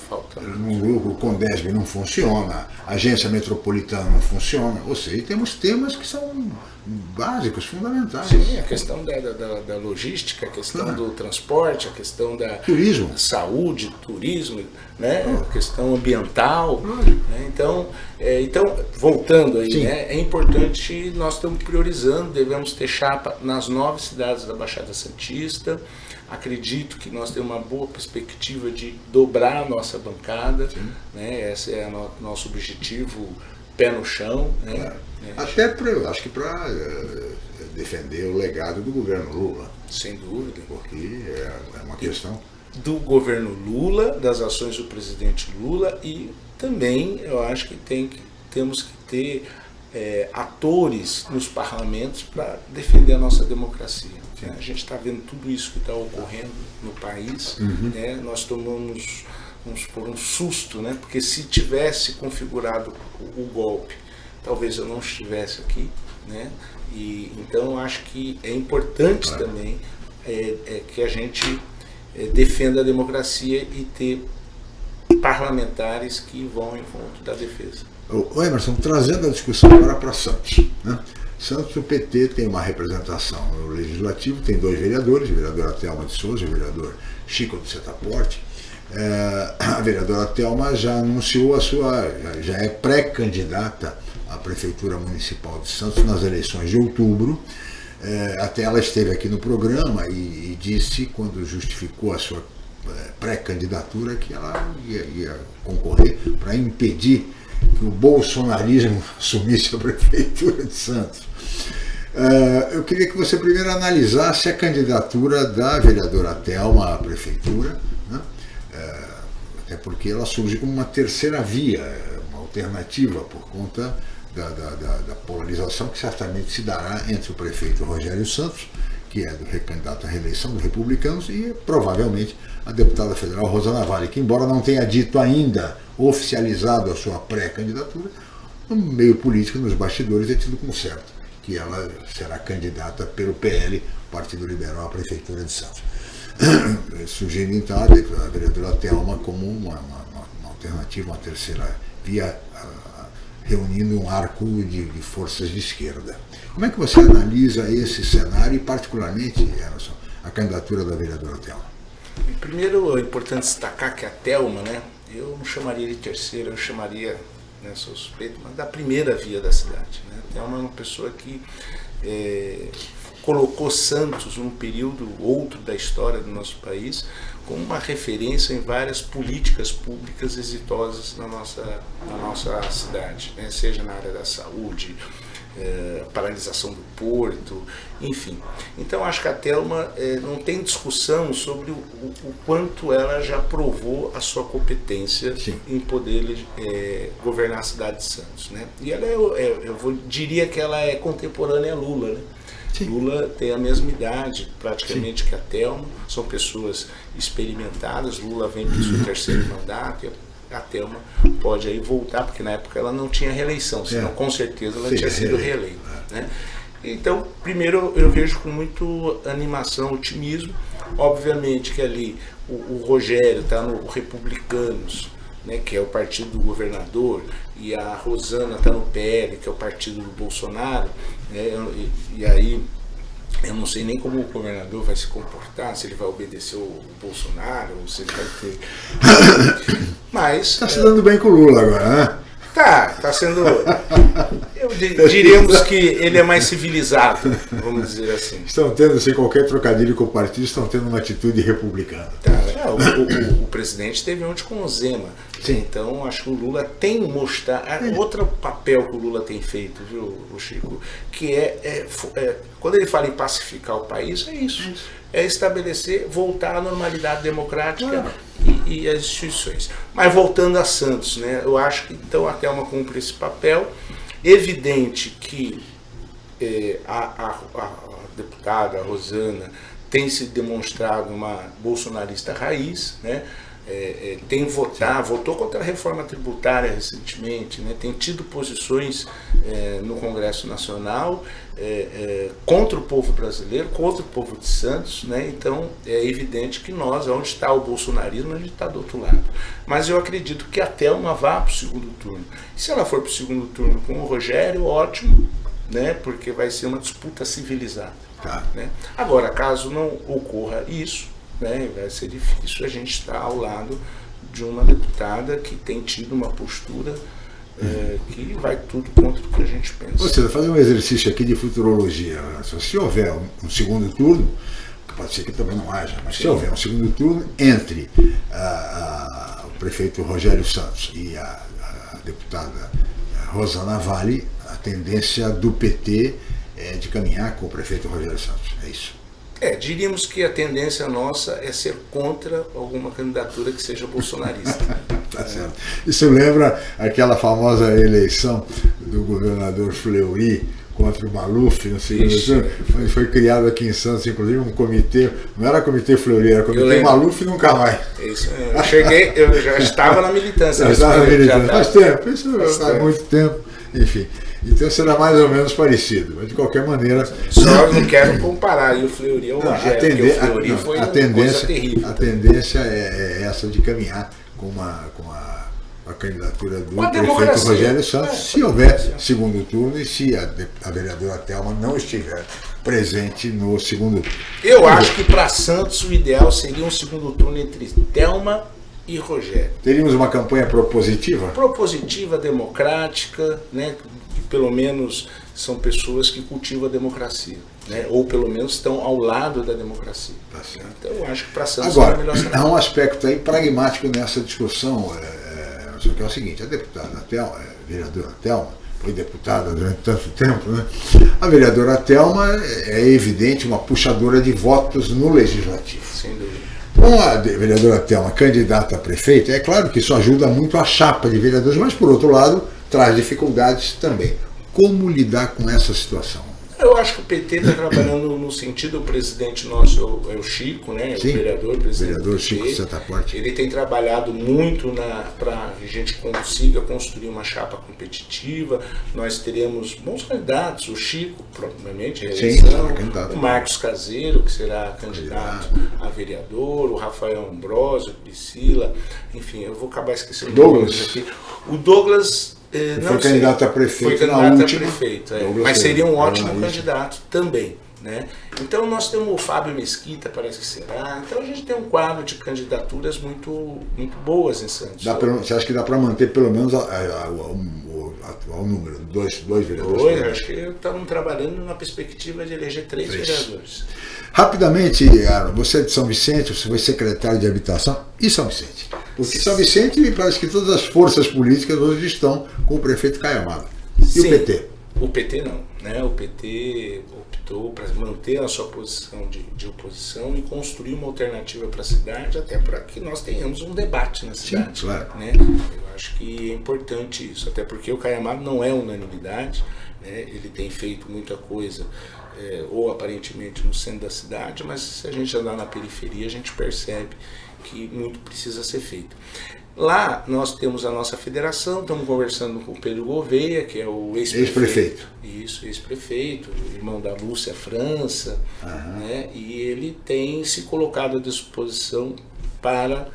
falta. O Condesb não funciona, a agência metropolitana não funciona, ou seja, temos temas que são básicos, fundamentais. Sim, a questão da logística, a questão do transporte, a questão da saúde, turismo, né? A questão ambiental. Né? Então, voltando aí, né? É importante, nós estamos priorizando, devemos ter chapa nas 9 cidades da Baixada Santista. Acredito que nós temos uma boa perspectiva de dobrar a nossa bancada, né? Esse é o nosso objetivo, pé no chão. Né? Até acho que para defender o legado do governo Lula. Sem dúvida. Porque é uma questão do governo Lula, das ações do presidente Lula, e também eu acho que temos que ter atores nos parlamentos para defender a nossa democracia. A gente está vendo tudo isso que está ocorrendo no país, né? Nós tomamos, vamos supor, um susto, né? Porque se tivesse configurado o golpe, talvez eu não estivesse aqui, né? E então eu acho que é importante também que a gente defenda a democracia e ter parlamentares que vão em encontro da defesa. O Emerson, trazendo a discussão agora para Santos, né? Santos, o PT tem uma representação no Legislativo, tem 2 vereadores, o vereador Thelma de Souza e o vereador Chico de Setaporte. A vereadora Thelma já anunciou já é pré-candidata à Prefeitura Municipal de Santos nas eleições de outubro. Até ela esteve aqui no programa e disse, quando justificou a sua pré-candidatura, que ela ia concorrer para impedir que o bolsonarismo assumisse a Prefeitura de Santos. Eu queria que você primeiro analisasse a candidatura da vereadora Thelma à Prefeitura, né? Até porque ela surge como uma terceira via, uma alternativa por conta da polarização que certamente se dará entre o prefeito Rogério Santos, que é do candidato à reeleição dos republicanos, e provavelmente a deputada federal Rosana Vale, que embora não tenha dito ainda, oficializado a sua pré-candidatura, no meio político, nos bastidores, é tido como certo que ela será candidata pelo PL, Partido Liberal, à Prefeitura de Santos. Surgindo então a vereadora Thelma como uma alternativa, uma terceira via, reunindo um arco de forças de esquerda. Como é que você analisa esse cenário e, particularmente, Emerson, a candidatura da vereadora Thelma? Primeiro, é importante destacar que a Thelma, né, eu não chamaria de terceira, eu chamaria, né, sou suspeito, mas da primeira via da cidade. Né? A Thelma é uma pessoa que colocou Santos num período outro da história do nosso país como uma referência em várias políticas públicas exitosas na nossa cidade, né? Seja na área da saúde, paralisação do porto, enfim. Então acho que a Thelma não tem discussão sobre o quanto ela já provou a sua competência em poder governar a cidade de Santos, né? E ela diria que ela é contemporânea a Lula, né? Lula tem a mesma idade praticamente que a Thelma, são pessoas experimentadas. Lula vem para o seu terceiro mandato e a Thelma pode aí voltar, porque na época ela não tinha reeleição, senão com certeza ela tinha sido reeleita, né? Então, primeiro eu vejo com muito animação, otimismo. Obviamente que ali o Rogério está no Republicanos, né, que é o partido do governador, e a Rosana está no PL, que é o partido do Bolsonaro, né, e aí eu não sei nem como o governador vai se comportar, se ele vai obedecer o Bolsonaro, ou se ele vai ter... Mas... Está se dando bem com o Lula agora, né? Tá sendo... diríamos que ele é mais civilizado, vamos dizer assim. Estão tendo, sem qualquer trocadilho com o partido, estão tendo uma atitude republicana. O presidente esteve ontem com o Zema. Sim. Então, acho que o Lula tem mostrado. Outro papel que o Lula tem feito, viu, Chico? Que quando ele fala em pacificar o país, é isso. É estabelecer, voltar à normalidade democrática e as instituições. Mas voltando a Santos, né? Eu acho que então a Thelma cumpre esse papel. Evidente que a deputada Rosana tem se demonstrado uma bolsonarista raiz, né? Votou contra a reforma tributária recentemente, né? Tem tido posições no Congresso Nacional contra o povo brasileiro, contra o povo de Santos, né? Então é evidente que nós, onde está o bolsonarismo, a gente está do outro lado. Mas eu acredito que a Thelma vá para o segundo turno. E se ela for para o segundo turno com o Rogério, ótimo, né? Porque vai ser uma disputa civilizada. Né? Agora, caso não ocorra isso, né, vai ser difícil a gente estar ao lado de uma deputada que tem tido uma postura que vai tudo contra o que a gente pensa. Ou seja, fazer um exercício aqui de futurologia. Se houver um segundo turno, pode ser que também não haja, mas se houver um segundo turno entre o prefeito Rogério Santos e a deputada Rosana Vale, a tendência do PT é de caminhar com o prefeito Rogério Santos. É isso. Diríamos que a tendência nossa é ser contra alguma candidatura que seja bolsonarista. Tá certo. Isso lembra aquela famosa eleição do governador Fleury contra o Maluf no segundo turno. Foi criado aqui em Santos, inclusive, um comitê, não era comitê Fleury, era comitê Maluf nunca mais. Isso, eu já estava na militância. Já estava na militância. Faz tempo, isso faz muito tempo. Enfim. Então será mais ou menos parecido, mas de qualquer maneira. Só não quero comparar o Fleury ao Rogério, porque o Fleury foi uma coisa terrível. A tendência é essa de caminhar com a candidatura do prefeito Rogério Santos, se houver segundo turno e se a vereadora Thelma não estiver presente no segundo turno. Eu acho que para Santos o ideal seria um segundo turno entre Thelma e Rogério. Teríamos uma campanha propositiva? Propositiva, democrática, né? Pelo menos são pessoas que cultivam a democracia, né? Ou pelo menos estão ao lado da democracia. Tá certo. Então eu acho que para Santos agora, é melhor há um aspecto aí pragmático nessa discussão, só que é o seguinte, a deputada Thelma, a vereadora Thelma, foi deputada durante tanto tempo, né? A vereadora Thelma é evidente uma puxadora de votos no Legislativo. Sem dúvida. Com a vereadora Thelma candidata a prefeita, é claro que isso ajuda muito a chapa de vereadores, mas por outro lado traz dificuldades também. Como lidar com essa situação? Eu acho que o PT está trabalhando no sentido, o presidente nosso é o Chico, né? Sim, o vereador Chico Setaporte. Ele tem trabalhado muito para que a gente consiga construir uma chapa competitiva. Nós teremos bons candidatos, o Chico, provavelmente, reeleição, o Marcos Caseiro, que será candidato a vereador, o Rafael Ambrosio, Priscila, enfim, eu vou acabar esquecendo Douglas aqui. O Douglas foi candidato a prefeito. Foi candidato a prefeito, mas seria um ótimo candidato também, né? Então nós temos o Fábio Mesquita, parece que será. Então a gente tem um quadro de candidaturas muito boas em Santos. Você acha que dá para manter pelo menos o número, dois vereadores? Dois, acho que estamos trabalhando na perspectiva de eleger três vereadores. Rapidamente, você é de São Vicente, você foi secretário de Habitação e São Vicente. Porque São Vicente, me parece que todas as forças políticas hoje estão com o prefeito Caio Amado. E sim, o PT? O PT não, né? O PT optou para manter a sua posição de oposição e construir uma alternativa para a cidade, até para que nós tenhamos um debate na cidade. Sim, claro. Né? Eu acho que é importante isso, até porque o Caio Amado não é unanimidade, né? Ele tem feito muita coisa, ou aparentemente no centro da cidade, mas se a gente andar na periferia, a gente percebe que muito precisa ser feito. Lá nós temos a nossa federação, estamos conversando com o Pedro Gouveia, que é o ex-prefeito. Isso, ex-prefeito, irmão da Lúcia França, né? E ele tem se colocado à disposição para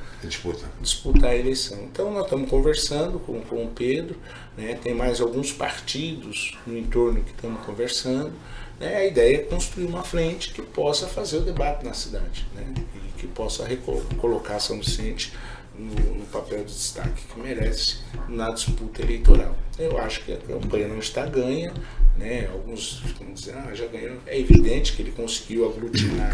disputar a eleição. Então nós estamos conversando com o Pedro, né? Tem mais alguns partidos no entorno que estamos conversando. Né? A ideia é construir uma frente que possa fazer o debate na cidade, né? E que possa colocar São Vicente no papel de destaque que merece na disputa eleitoral. Eu acho que a campanha não está ganha, né? Alguns vão dizer, já ganhou. É evidente que ele conseguiu aglutinar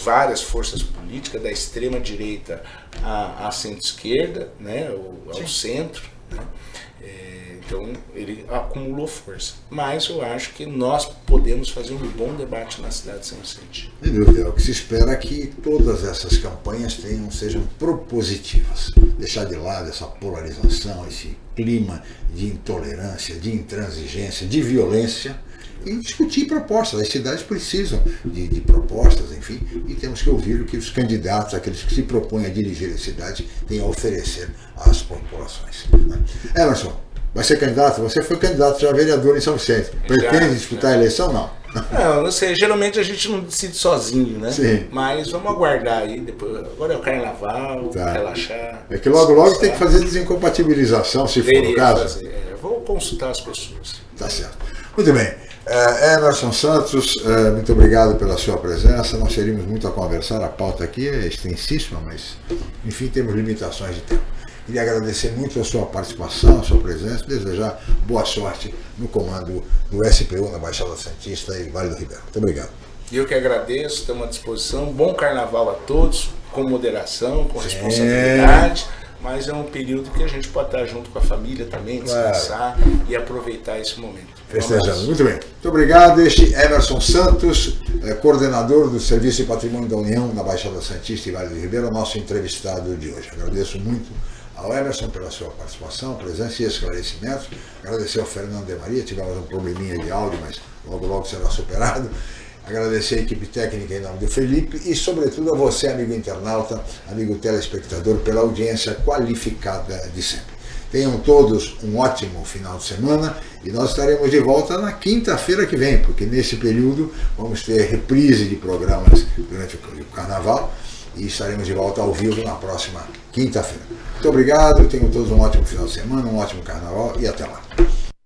várias forças políticas, da extrema direita à centro-esquerda, né? Ao centro, né? Então ele acumulou força. Mas eu acho que nós podemos fazer um bom debate na cidade de São Vicente. Sem dúvida, o que se espera é que todas essas campanhas sejam propositivas. Deixar de lado essa polarização, esse clima de intolerância, de intransigência, de violência, e discutir propostas. As cidades precisam de propostas, enfim, e temos que ouvir o que os candidatos, aqueles que se propõem a dirigir a cidade, têm a oferecer às populações. Emerson, vai ser candidato? Você foi candidato já a vereador em São Vicente. Pretende disputar a eleição? Não, sei, geralmente a gente não decide sozinho, né? Sim. Mas vamos aguardar aí, depois. Agora é o carnaval, relaxar. É que logo tem que fazer desincompatibilização, se for o caso. Vou consultar as pessoas. Tá certo. Muito bem. Emerson Santos, muito obrigado pela sua presença. Nós teríamos muito a conversar, a pauta aqui é extensíssima, mas enfim, temos limitações de tempo. Queria agradecer muito a sua participação, a sua presença, desejar boa sorte no comando do SPU na Baixada Santista e Vale do Ribeirão. Muito obrigado. Eu que agradeço, estamos à disposição. Bom carnaval a todos, com moderação, com responsabilidade, mas é um período que a gente pode estar junto com a família também, descansar e aproveitar esse momento. Festejando. Muito bem. Muito obrigado. Este Emerson Santos, coordenador do Serviço de Patrimônio da União na Baixada Santista e Vale do Ribeirão, nosso entrevistado de hoje. Agradeço muito ao Emerson pela sua participação, presença e esclarecimentos. Agradecer ao Fernando de Maria, tivemos um probleminha de áudio, mas logo será superado. Agradecer a equipe técnica em nome do Felipe e, sobretudo, a você, amigo internauta, amigo telespectador, pela audiência qualificada de sempre. Tenham todos um ótimo final de semana e nós estaremos de volta na quinta-feira que vem, porque nesse período vamos ter reprise de programas durante o Carnaval e estaremos de volta ao vivo na próxima quinta-feira. Muito obrigado, tenham todos um ótimo final de semana, um ótimo Carnaval e até lá.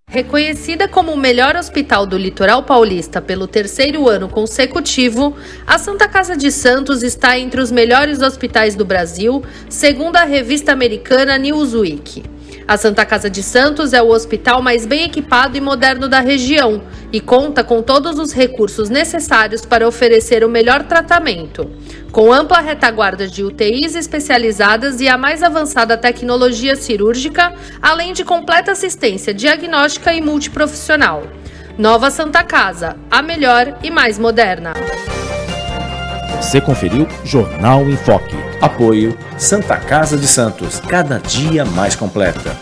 Reconhecida como o melhor hospital do litoral paulista pelo 3º ano consecutivo, a Santa Casa de Santos está entre os melhores hospitais do Brasil, segundo a revista americana Newsweek. A Santa Casa de Santos é o hospital mais bem equipado e moderno da região e conta com todos os recursos necessários para oferecer o melhor tratamento. Com ampla retaguarda de UTIs especializadas e a mais avançada tecnologia cirúrgica, além de completa assistência diagnóstica e multiprofissional. Nova Santa Casa, a melhor e mais moderna. Você conferiu Jornal em Foque. Apoio Santa Casa de Santos, cada dia mais completa.